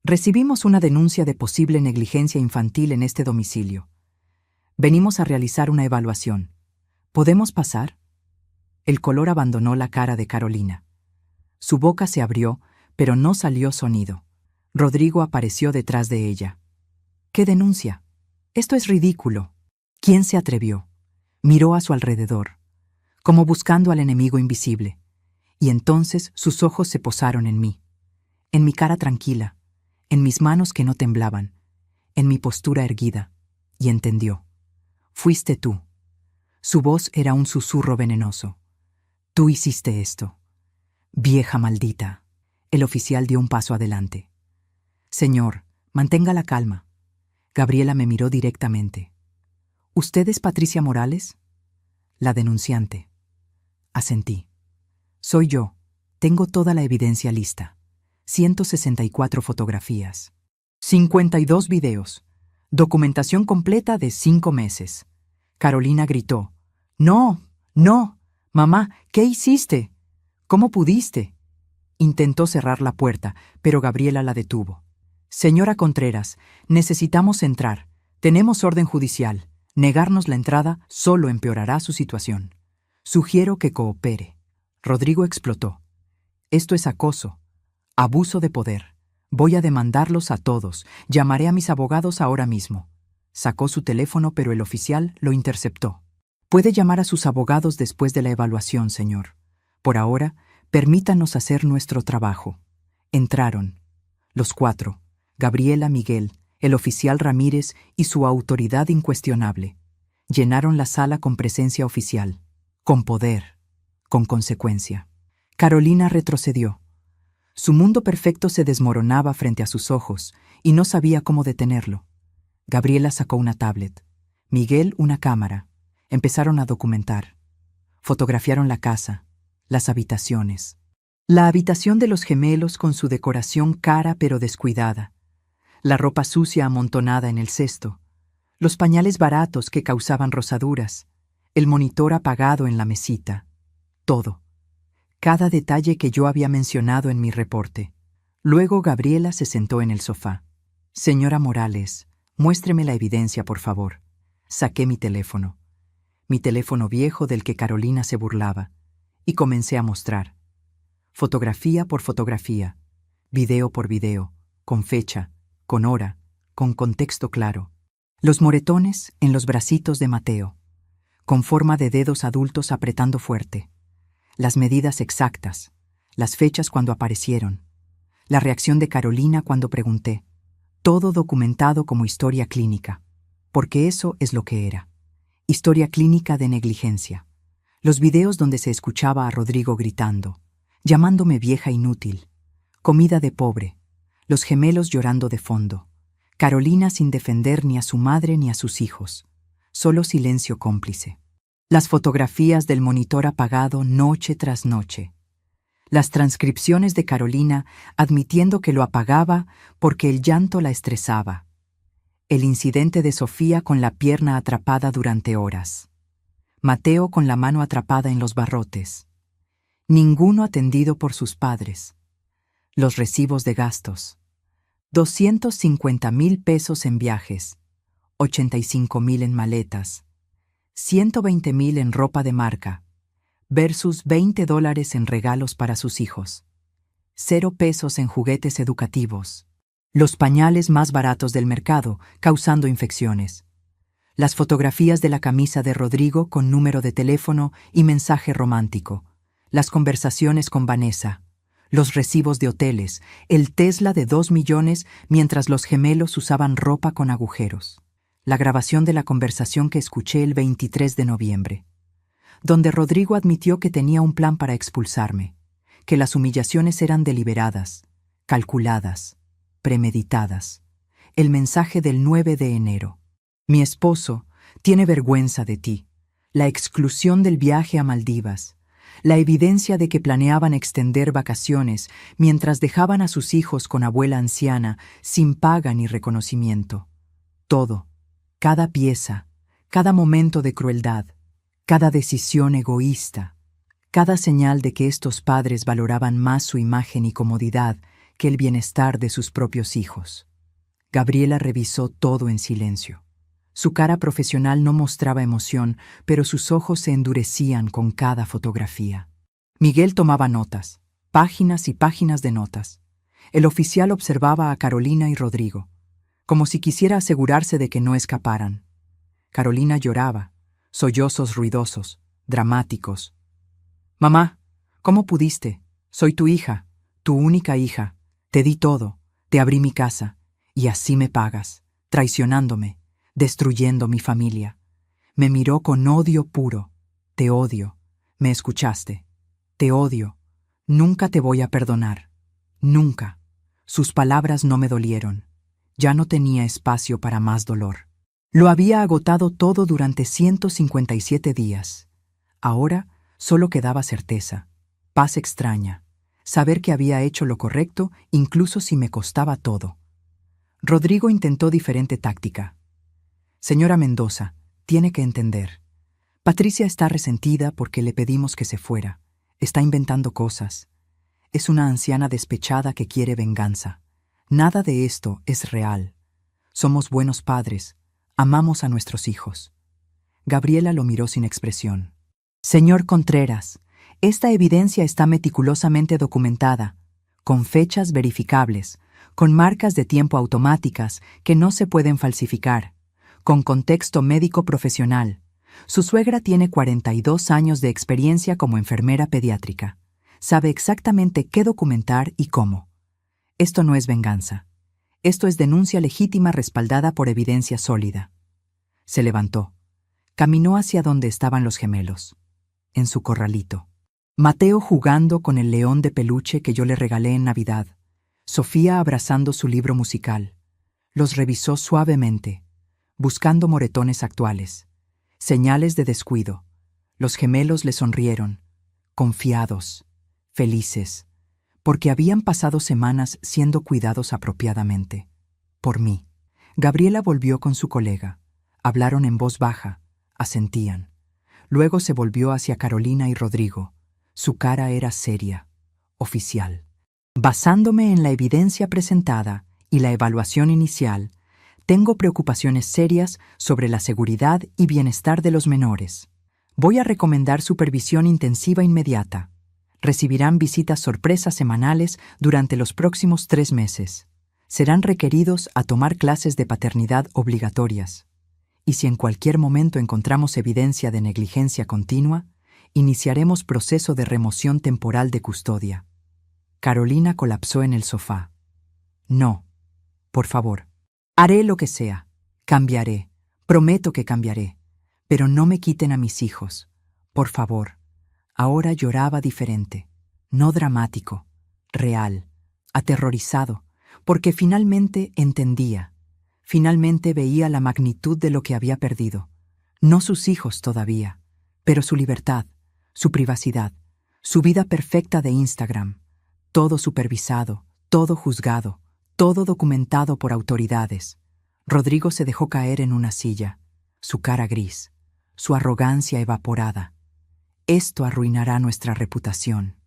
Recibimos una denuncia de posible negligencia infantil en este domicilio. Venimos a realizar una evaluación. ¿Podemos pasar? El color abandonó la cara de Carolina. Su boca se abrió, pero no salió sonido. Rodrigo apareció detrás de ella. ¿Qué denuncia? Esto es ridículo. ¿Quién se atrevió? Miró a su alrededor, como buscando al enemigo invisible, y entonces sus ojos se posaron en mí, en mi cara tranquila, en mis manos que no temblaban, en mi postura erguida, y entendió. Fuiste tú. Su voz era un susurro venenoso. Tú hiciste esto. Vieja maldita. El oficial dio un paso adelante. Señor, mantenga la calma. Gabriela me miró directamente. ¿Usted es Patricia Morales? La denunciante. Asentí. Soy yo. Tengo toda la evidencia lista. 164 fotografías. 52 videos. Documentación completa de 5 meses. Carolina gritó. ¡No! ¡No! Mamá, ¿qué hiciste? ¿Cómo pudiste? Intentó cerrar la puerta, pero Gabriela la detuvo. Señora Contreras, necesitamos entrar. Tenemos orden judicial. Negarnos la entrada solo empeorará su situación. Sugiero que coopere. Rodrigo explotó. Esto es acoso. Abuso de poder. Voy a demandarlos a todos. Llamaré a mis abogados ahora mismo. Sacó su teléfono, pero el oficial lo interceptó. Puede llamar a sus abogados después de la evaluación, señor. Por ahora, permítanos hacer nuestro trabajo. Entraron. Los 4. Gabriela, Miguel, el oficial Ramírez y su autoridad incuestionable. Llenaron la sala con presencia oficial, con poder, con consecuencia. Carolina retrocedió. Su mundo perfecto se desmoronaba frente a sus ojos y no sabía cómo detenerlo. Gabriela sacó una tablet. Miguel una cámara. Empezaron a documentar. Fotografiaron la casa, las habitaciones. La habitación de los gemelos con su decoración cara pero descuidada. La ropa sucia amontonada en el cesto. Los pañales baratos que causaban rosaduras. El monitor apagado en la mesita. Todo. Cada detalle que yo había mencionado en mi reporte. Luego Gabriela se sentó en el sofá. Señora Morales, muéstreme la evidencia, por favor. Saqué mi teléfono viejo del que Carolina se burlaba, y comencé a mostrar. Fotografía por fotografía, video por video, con fecha, con hora, con contexto claro. Los moretones en los bracitos de Mateo, con forma de dedos adultos apretando fuerte. Las medidas exactas, las fechas cuando aparecieron. La reacción de Carolina cuando pregunté. Todo documentado como historia clínica, porque eso es lo que era. Historia clínica de negligencia. Los videos donde se escuchaba a Rodrigo gritando, llamándome vieja inútil, comida de pobre, los gemelos llorando de fondo, Carolina sin defender ni a su madre ni a sus hijos, solo silencio cómplice. Las fotografías del monitor apagado noche tras noche. Las transcripciones de Carolina admitiendo que lo apagaba porque el llanto la estresaba. El incidente de Sofía con la pierna atrapada durante horas. Mateo con la mano atrapada en los barrotes. Ninguno atendido por sus padres. Los recibos de gastos. 250,000 pesos en viajes, 85,000 en maletas, 120,000 en ropa de marca, versus $20 en regalos para sus hijos. 0 pesos en juguetes educativos. Los pañales más baratos del mercado, causando infecciones. Las fotografías de la camisa de Rodrigo con número de teléfono y mensaje romántico. Las conversaciones con Vanessa. Los recibos de hoteles. El Tesla de 2 millones mientras los gemelos usaban ropa con agujeros. La grabación de la conversación que escuché el 23 de noviembre. Donde Rodrigo admitió que tenía un plan para expulsarme. Que las humillaciones eran deliberadas, calculadas, premeditadas. El mensaje del 9 de enero. Mi esposo tiene vergüenza de ti. La exclusión del viaje a Maldivas. La evidencia de que planeaban extender vacaciones mientras dejaban a sus hijos con abuela anciana sin paga ni reconocimiento. Todo, cada pieza, cada momento de crueldad, cada decisión egoísta, cada señal de que estos padres valoraban más su imagen y comodidad que el bienestar de sus propios hijos. Gabriela revisó todo en silencio. Su cara profesional no mostraba emoción, pero sus ojos se endurecían con cada fotografía. Miguel tomaba notas, páginas y páginas de notas. El oficial observaba a Carolina y Rodrigo, como si quisiera asegurarse de que no escaparan. Carolina lloraba, sollozos ruidosos, dramáticos. «Mamá, ¿cómo pudiste? Soy tu hija, tu única hija. Te di todo, te abrí mi casa, y así me pagas, traicionándome, destruyendo mi familia». Me miró con odio puro. «Te odio. ¿Me escuchaste? Te odio. Nunca te voy a perdonar. Nunca». Sus palabras no me dolieron. Ya no tenía espacio para más dolor. Lo había agotado todo durante 157 días. Ahora solo quedaba certeza, paz extraña, saber que había hecho lo correcto incluso si me costaba todo. Rodrigo intentó diferente táctica. «Señora Mendoza, tiene que entender. Patricia está resentida porque le pedimos que se fuera. Está inventando cosas. Es una anciana despechada que quiere venganza. Nada de esto es real. Somos buenos padres. Amamos a nuestros hijos». Gabriela lo miró sin expresión. «Señor Contreras, esta evidencia está meticulosamente documentada, con fechas verificables, con marcas de tiempo automáticas que no se pueden falsificar, con contexto médico profesional. Su suegra tiene 42 años de experiencia como enfermera pediátrica. Sabe exactamente qué documentar y cómo. Esto no es venganza. Esto es denuncia legítima respaldada por evidencia sólida». Se levantó. Caminó hacia donde estaban los gemelos, en su corralito. Mateo jugando con el león de peluche que yo le regalé en Navidad. Sofía abrazando su libro musical. Los revisó suavemente, buscando moretones actuales, señales de descuido. Los gemelos le sonrieron, confiados, felices, porque habían pasado semanas siendo cuidados apropiadamente. Por mí. Gabriela volvió con su colega. Hablaron en voz baja, asentían. Luego se volvió hacia Carolina y Rodrigo. Su cara era seria, oficial. «Basándome en la evidencia presentada y la evaluación inicial, tengo preocupaciones serias sobre la seguridad y bienestar de los menores. Voy a recomendar supervisión intensiva inmediata. Recibirán visitas sorpresas semanales durante los próximos 3 meses. Serán requeridos a tomar clases de paternidad obligatorias. Y si en cualquier momento encontramos evidencia de negligencia continua, iniciaremos proceso de remoción temporal de custodia». Carolina colapsó en el sofá. «No, por favor. Haré lo que sea. Cambiaré. Prometo que cambiaré. Pero no me quiten a mis hijos. Por favor». Ahora lloraba diferente, no dramático, real, aterrorizado, porque finalmente entendía. Finalmente veía la magnitud de lo que había perdido. No sus hijos todavía, pero su libertad, su privacidad, su vida perfecta de Instagram. Todo supervisado, todo juzgado, todo documentado por autoridades. Rodrigo se dejó caer en una silla, su cara gris, su arrogancia evaporada. «Esto arruinará nuestra reputación.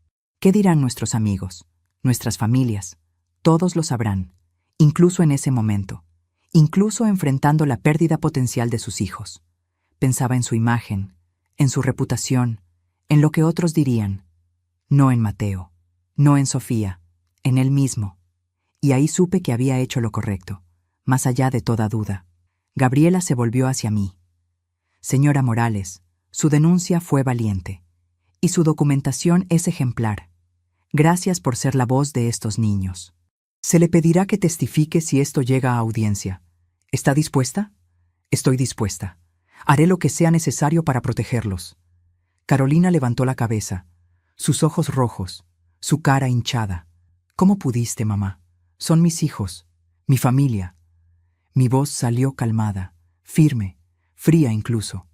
¿Qué dirán nuestros amigos, nuestras familias? Todos lo sabrán, incluso en ese momento, incluso enfrentando la pérdida potencial de sus hijos». Pensaba en su imagen, en su reputación, en lo que otros dirían. No en Mateo, no en Sofía, en él mismo. Y ahí supe que había hecho lo correcto, más allá de toda duda. Gabriela se volvió hacia mí. «Señora Morales, su denuncia fue valiente, y su documentación es ejemplar. Gracias por ser la voz de estos niños. Se le pedirá que testifique si esto llega a audiencia. ¿Está dispuesta?» «Estoy dispuesta. Haré lo que sea necesario para protegerlos». Carolina levantó la cabeza, sus ojos rojos, su cara hinchada. «¿Cómo pudiste, mamá? Son mis hijos, mi familia». Mi voz salió calmada, firme, fría incluso.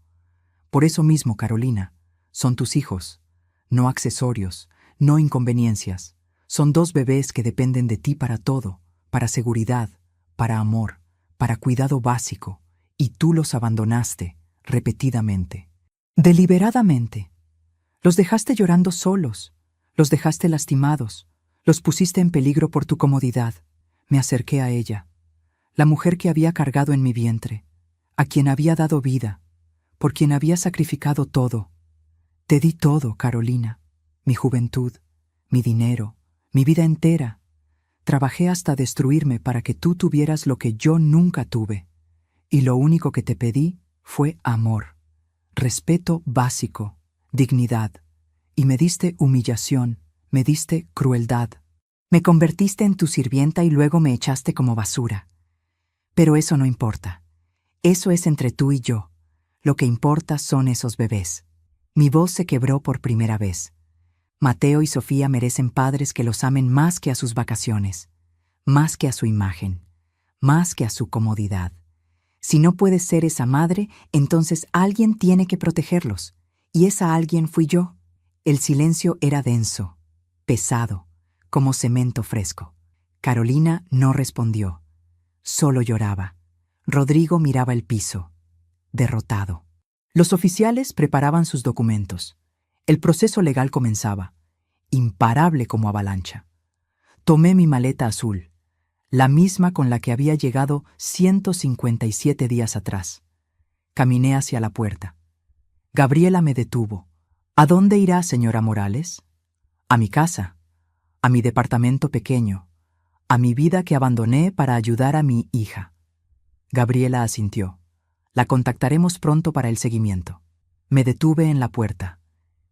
«Por eso mismo, Carolina, son tus hijos, no accesorios, no inconveniencias. Son 2 bebés que dependen de ti para todo, para seguridad, para amor, para cuidado básico, y tú los abandonaste, repetidamente, deliberadamente. Los dejaste llorando solos, los dejaste lastimados, los pusiste en peligro por tu comodidad. Me acerqué a ella, la mujer que había cargado en mi vientre, a quien había dado vida, por quien había sacrificado todo. Te di todo, Carolina, mi juventud, mi dinero, mi vida entera. Trabajé hasta destruirme para que tú tuvieras lo que yo nunca tuve. Y lo único que te pedí fue amor, respeto básico, dignidad. Y me diste humillación, me diste crueldad. Me convertiste en tu sirvienta y luego me echaste como basura. Pero eso no importa. Eso es entre tú y yo. Lo que importa son esos bebés. Mi voz se quebró por primera vez. Mateo y Sofía merecen padres que los amen más que a sus vacaciones, más que a su imagen, más que a su comodidad. Si no puedes ser esa madre, entonces alguien tiene que protegerlos. Y esa alguien fui yo. El silencio era denso, pesado, como cemento fresco. Carolina no respondió. Solo lloraba. Rodrigo miraba el piso, derrotado. Los oficiales preparaban sus documentos. El proceso legal comenzaba, imparable como avalancha. Tomé mi maleta azul, la misma con la que había llegado 157 días atrás. Caminé hacia la puerta. Gabriela me detuvo. ¿A dónde irá, señora Morales? A mi casa, a mi departamento pequeño, a mi vida que abandoné para ayudar a mi hija. Gabriela asintió. La contactaremos pronto para el seguimiento. Me detuve en la puerta.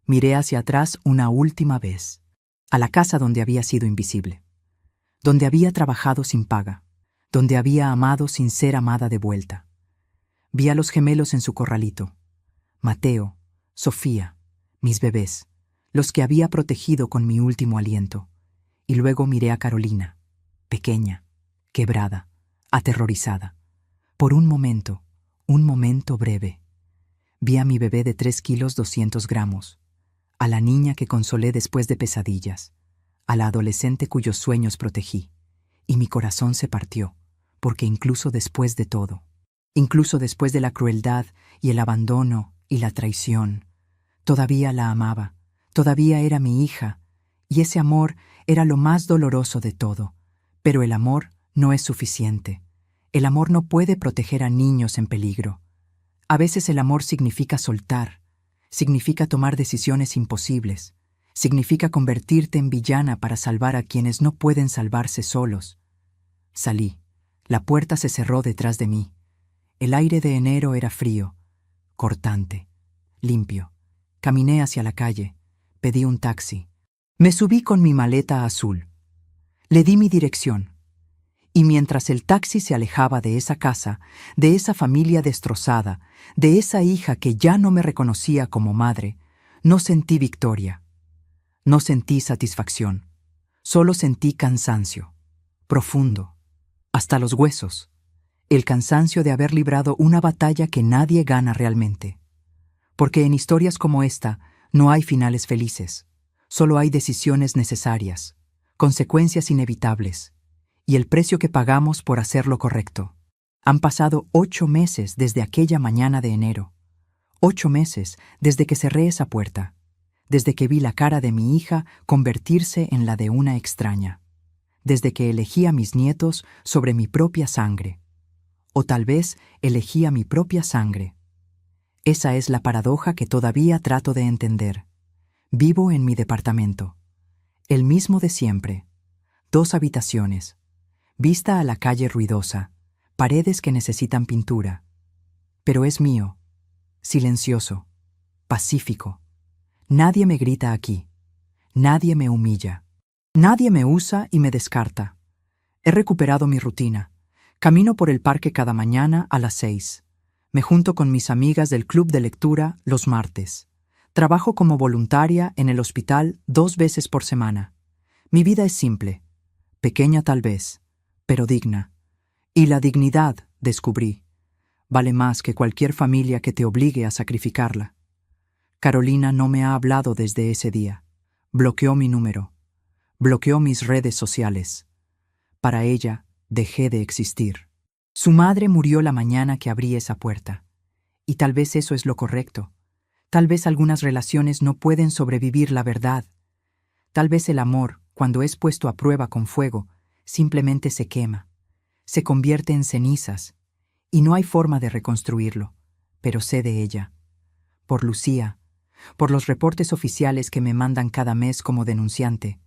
Miré hacia atrás una última vez, a la casa donde había sido invisible, donde había trabajado sin paga, donde había amado sin ser amada de vuelta. Vi a los gemelos en su corralito, Mateo, Sofía, mis bebés, los que había protegido con mi último aliento, y luego miré a Carolina, pequeña, quebrada, aterrorizada. Por un momento breve, vi a mi bebé de 3 kilos 200 gramos, a la niña que consolé después de pesadillas, a la adolescente cuyos sueños protegí, y mi corazón se partió, porque incluso después de todo, incluso después de la crueldad y el abandono y la traición, todavía la amaba, todavía era mi hija, y ese amor era lo más doloroso de todo. Pero el amor no es suficiente. El amor no puede proteger a niños en peligro. A veces el amor significa soltar, significa tomar decisiones imposibles, significa convertirte en villana para salvar a quienes no pueden salvarse solos. Salí. La puerta se cerró detrás de mí. El aire de enero era frío, cortante, limpio. Caminé hacia la calle. Pedí un taxi. Me subí con mi maleta azul. Le di mi dirección. Y mientras el taxi se alejaba de esa casa, de esa familia destrozada, de esa hija que ya no me reconocía como madre, no sentí victoria. No sentí satisfacción. Solo sentí cansancio. Profundo. Hasta los huesos. El cansancio de haber librado una batalla que nadie gana realmente. Porque en historias como esta no hay finales felices. Solo hay decisiones necesarias, consecuencias inevitables, y el precio que pagamos por hacer lo correcto. Han pasado 8 meses desde aquella mañana de enero. 8 meses desde que cerré esa puerta, desde que vi la cara de mi hija convertirse en la de una extraña, desde que elegí a mis nietos sobre mi propia sangre. O tal vez elegí a mi propia sangre. Esa es la paradoja que todavía trato de entender. Vivo en mi departamento, el mismo de siempre, 2 habitaciones, vista a la calle ruidosa, paredes que necesitan pintura. Pero es mío, silencioso, pacífico. Nadie me grita aquí, nadie me humilla, nadie me usa y me descarta. He recuperado mi rutina. Camino por el parque cada mañana a las 6. Me junto con mis amigas del club de lectura los martes. Trabajo como voluntaria en el hospital 2 veces por semana. Mi vida es simple, pequeña tal vez, pero digna. Y la dignidad, descubrí, vale más que cualquier familia que te obligue a sacrificarla. Carolina no me ha hablado desde ese día. Bloqueó mi número. Bloqueó mis redes sociales. Para ella, dejé de existir. Su madre murió la mañana que abrí esa puerta. Y tal vez eso es lo correcto. Tal vez algunas relaciones no pueden sobrevivir la verdad. Tal vez el amor, cuando es puesto a prueba con fuego, simplemente se quema, se convierte en cenizas, y no hay forma de reconstruirlo. Pero sé de ella. Por Lucía, por los reportes oficiales que me mandan cada mes como denunciante.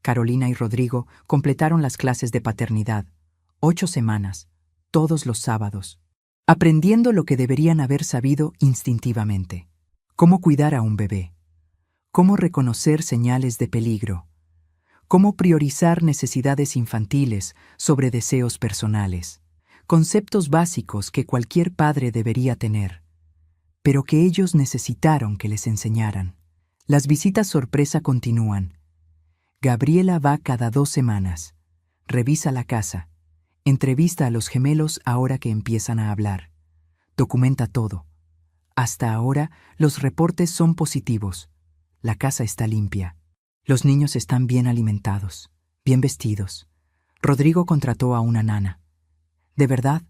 Carolina y Rodrigo completaron las clases de paternidad, 8 semanas, todos los sábados, aprendiendo lo que deberían haber sabido instintivamente. Cómo cuidar a un bebé, cómo reconocer señales de peligro, cómo priorizar necesidades infantiles sobre deseos personales, conceptos básicos que cualquier padre debería tener, pero que ellos necesitaron que les enseñaran. Las visitas sorpresa continúan. Gabriela va cada 2 semanas, revisa la casa, entrevista a los gemelos ahora que empiezan a hablar, documenta todo. Hasta ahora, los reportes son positivos. La casa está limpia. Los niños están bien alimentados, bien vestidos. Rodrigo contrató a una nana. ¿De verdad?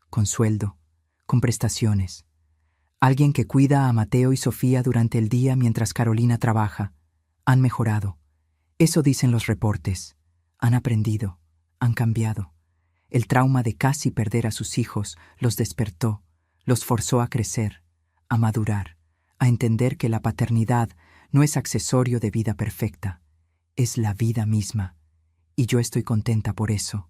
Con sueldo, con prestaciones. Alguien que cuida a Mateo y Sofía durante el día mientras Carolina trabaja. Han mejorado. Eso dicen los reportes. Han aprendido, han cambiado. El trauma de casi perder a sus hijos los despertó, los forzó a crecer, a madurar, a entender que la paternidad no es accesorio de vida perfecta, es la vida misma. Y yo estoy contenta por eso,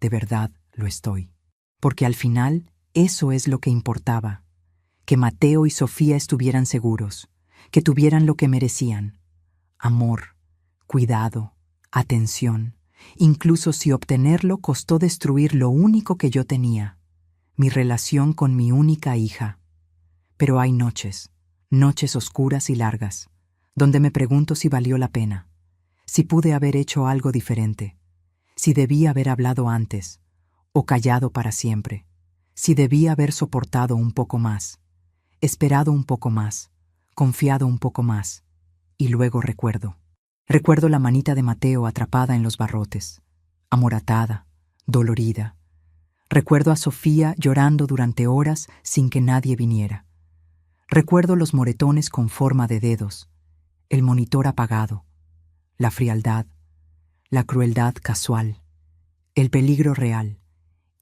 de verdad lo estoy. Porque al final, eso es lo que importaba, que Mateo y Sofía estuvieran seguros, que tuvieran lo que merecían, amor, cuidado, atención, incluso si obtenerlo costó destruir lo único que yo tenía, mi relación con mi única hija. Pero hay noches, noches oscuras y largas, donde me pregunto si valió la pena, si pude haber hecho algo diferente, si debí haber hablado antes, o callado para siempre, si debí haber soportado un poco más, esperado un poco más, confiado un poco más. Y luego recuerdo la manita de Mateo atrapada en los barrotes, amoratada, dolorida. Recuerdo a Sofía llorando durante horas sin que nadie viniera. Recuerdo los moretones con forma de dedos, el monitor apagado, la frialdad, la crueldad casual, el peligro real.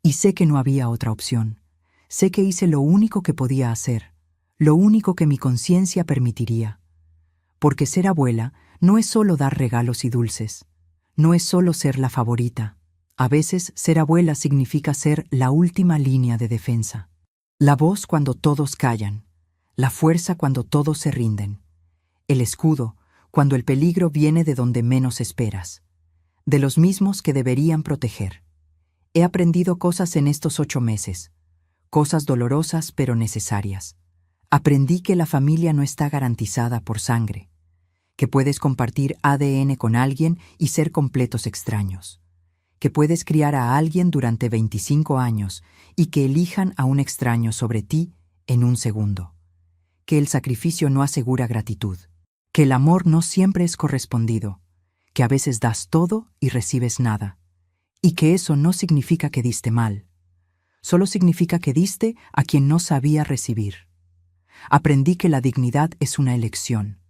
Y sé que no había otra opción. Sé que hice lo único que podía hacer, lo único que mi conciencia permitiría. Porque ser abuela no es solo dar regalos y dulces, no es solo ser la favorita. A veces ser abuela significa ser la última línea de defensa. La voz cuando todos callan, la fuerza cuando todos se rinden, el escudo cuando el peligro viene de donde menos esperas, de los mismos que deberían proteger. He aprendido cosas en estos 8 meses, cosas dolorosas pero necesarias. Aprendí que la familia no está garantizada por sangre, que puedes compartir ADN con alguien y ser completos extraños, que puedes criar a alguien durante 25 años y que elijan a un extraño sobre ti en un segundo, que el sacrificio no asegura gratitud, que el amor no siempre es correspondido, que a veces das todo y recibes nada, y que eso no significa que diste mal, solo significa que diste a quien no sabía recibir. Aprendí que la dignidad es una elección,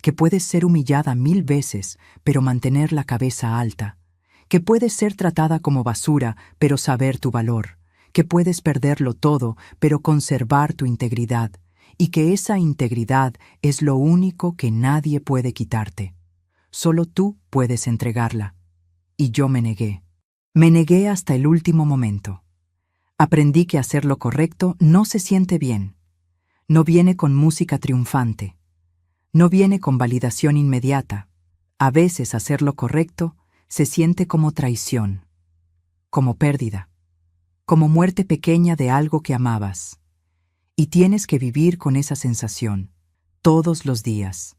que puedes ser humillada 1000 veces, pero mantener la cabeza alta, que puedes ser tratada como basura, pero saber tu valor, que puedes perderlo todo, pero conservar tu integridad, y que esa integridad es lo único que nadie puede quitarte. Solo tú puedes entregarla. Y yo me negué. Me negué hasta el último momento. Aprendí que hacer lo correcto no se siente bien. No viene con música triunfante. No viene con validación inmediata. A veces hacer lo correcto se siente como traición, como pérdida, como muerte pequeña de algo que amabas. Y tienes que vivir con esa sensación, todos los días,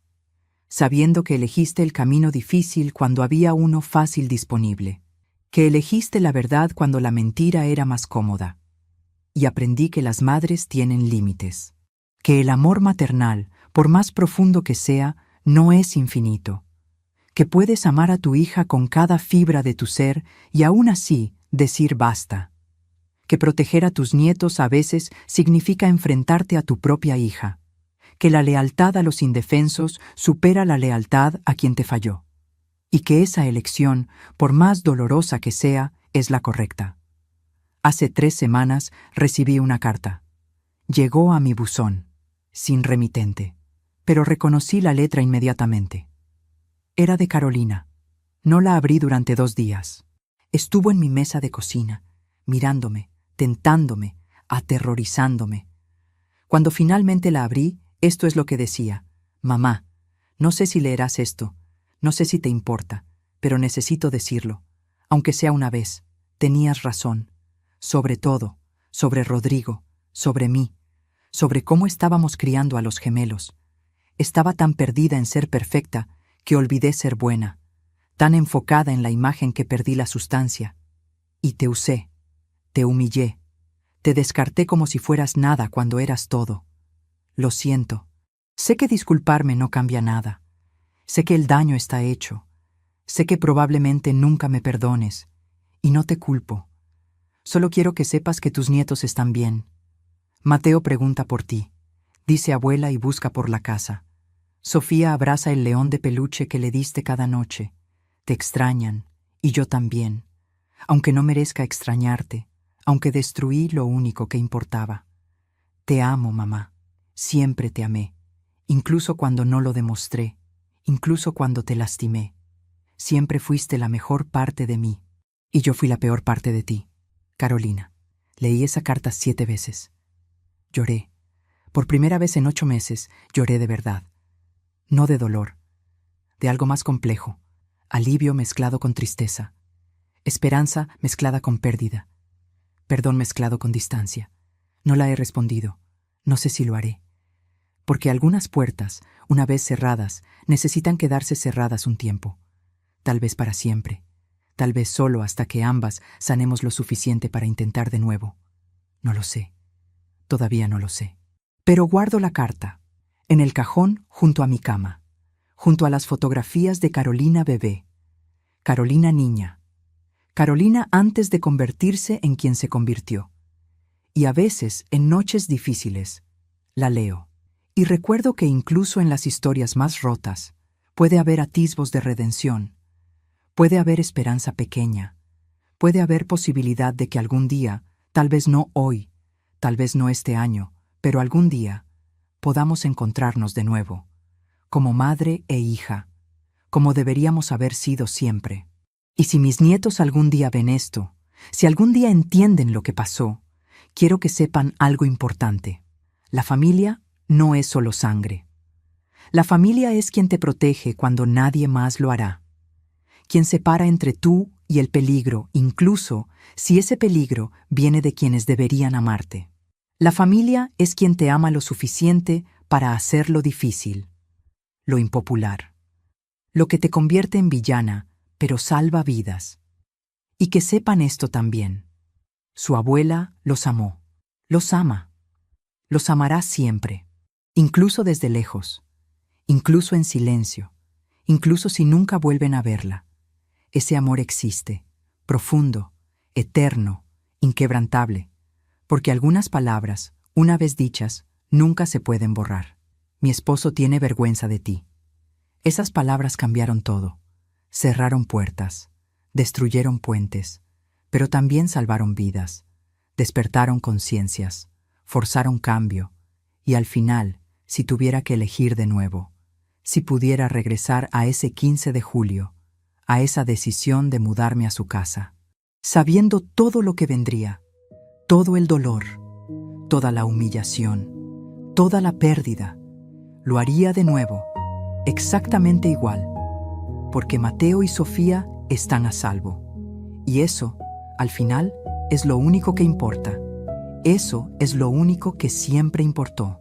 sabiendo que elegiste el camino difícil cuando había uno fácil disponible, que elegiste la verdad cuando la mentira era más cómoda. Y aprendí que las madres tienen límites, que el amor maternal, por más profundo que sea, no es infinito, que puedes amar a tu hija con cada fibra de tu ser y aún así decir basta, que proteger a tus nietos a veces significa enfrentarte a tu propia hija, que la lealtad a los indefensos supera la lealtad a quien te falló, y que esa elección, por más dolorosa que sea, es la correcta. Hace 3 semanas recibí una carta. Llegó a mi buzón, sin remitente, pero reconocí la letra inmediatamente. Era de Carolina. No la abrí durante 2 días. Estuvo en mi mesa de cocina, mirándome, tentándome, aterrorizándome. Cuando finalmente la abrí, esto es lo que decía: Mamá, no sé si leerás esto, no sé si te importa, pero necesito decirlo. Aunque sea una vez, tenías razón. Sobre todo, sobre Rodrigo, sobre mí, sobre cómo estábamos criando a los gemelos. Estaba tan perdida en ser perfecta que olvidé ser buena, tan enfocada en la imagen que perdí la sustancia. Y te usé, te humillé, te descarté como si fueras nada cuando eras todo. Lo siento. Sé que disculparme no cambia nada. Sé que el daño está hecho. Sé que probablemente nunca me perdones. Y no te culpo. Solo quiero que sepas que tus nietos están bien. Mateo pregunta por ti. Dice abuela y busca por la casa. Sofía abraza el león de peluche que le diste cada noche. Te extrañan, y yo también. Aunque no merezca extrañarte, aunque destruí lo único que importaba. Te amo, mamá. Siempre te amé. Incluso cuando no lo demostré. Incluso cuando te lastimé. Siempre fuiste la mejor parte de mí. Y yo fui la peor parte de ti. Carolina. Leí esa carta 7 veces. Lloré. Por primera vez en 8 meses, lloré de verdad. No de dolor. De algo más complejo. Alivio mezclado con tristeza. Esperanza mezclada con pérdida. Perdón mezclado con distancia. No la he respondido. No sé si lo haré. Porque algunas puertas, una vez cerradas, necesitan quedarse cerradas un tiempo. Tal vez para siempre. Tal vez solo hasta que ambas sanemos lo suficiente para intentar de nuevo. No lo sé. Todavía no lo sé. Pero guardo la carta, en el cajón junto a mi cama, junto a las fotografías de Carolina bebé, Carolina niña, Carolina antes de convertirse en quien se convirtió. Y a veces, en noches difíciles, la leo. Y recuerdo que incluso en las historias más rotas, puede haber atisbos de redención. Puede haber esperanza pequeña. Puede haber posibilidad de que algún día, tal vez no hoy, tal vez no este año, pero algún día, podamos encontrarnos de nuevo, como madre e hija, como deberíamos haber sido siempre. Y si mis nietos algún día ven esto, si algún día entienden lo que pasó, quiero que sepan algo importante. La familia no es solo sangre. La familia es quien te protege cuando nadie más lo hará. Quien separa entre tú y el peligro, incluso si ese peligro viene de quienes deberían amarte. La familia es quien te ama lo suficiente para hacer lo difícil, lo impopular, lo que te convierte en villana, pero salva vidas. Y que sepan esto también. Su abuela los amó, los ama, los amará siempre, incluso desde lejos, incluso en silencio, incluso si nunca vuelven a verla. Ese amor existe, profundo, eterno, inquebrantable, porque algunas palabras, una vez dichas, nunca se pueden borrar. Mi esposo tiene vergüenza de ti. Esas palabras cambiaron todo. Cerraron puertas, destruyeron puentes, pero también salvaron vidas, despertaron conciencias, forzaron cambio, y al final, si tuviera que elegir de nuevo, si pudiera regresar a ese 15 de julio, a esa decisión de mudarme a su casa, sabiendo todo lo que vendría, todo el dolor, toda la humillación, toda la pérdida, lo haría de nuevo, exactamente igual, porque Mateo y Sofía están a salvo. Y eso, al final, es lo único que importa. Eso es lo único que siempre importó.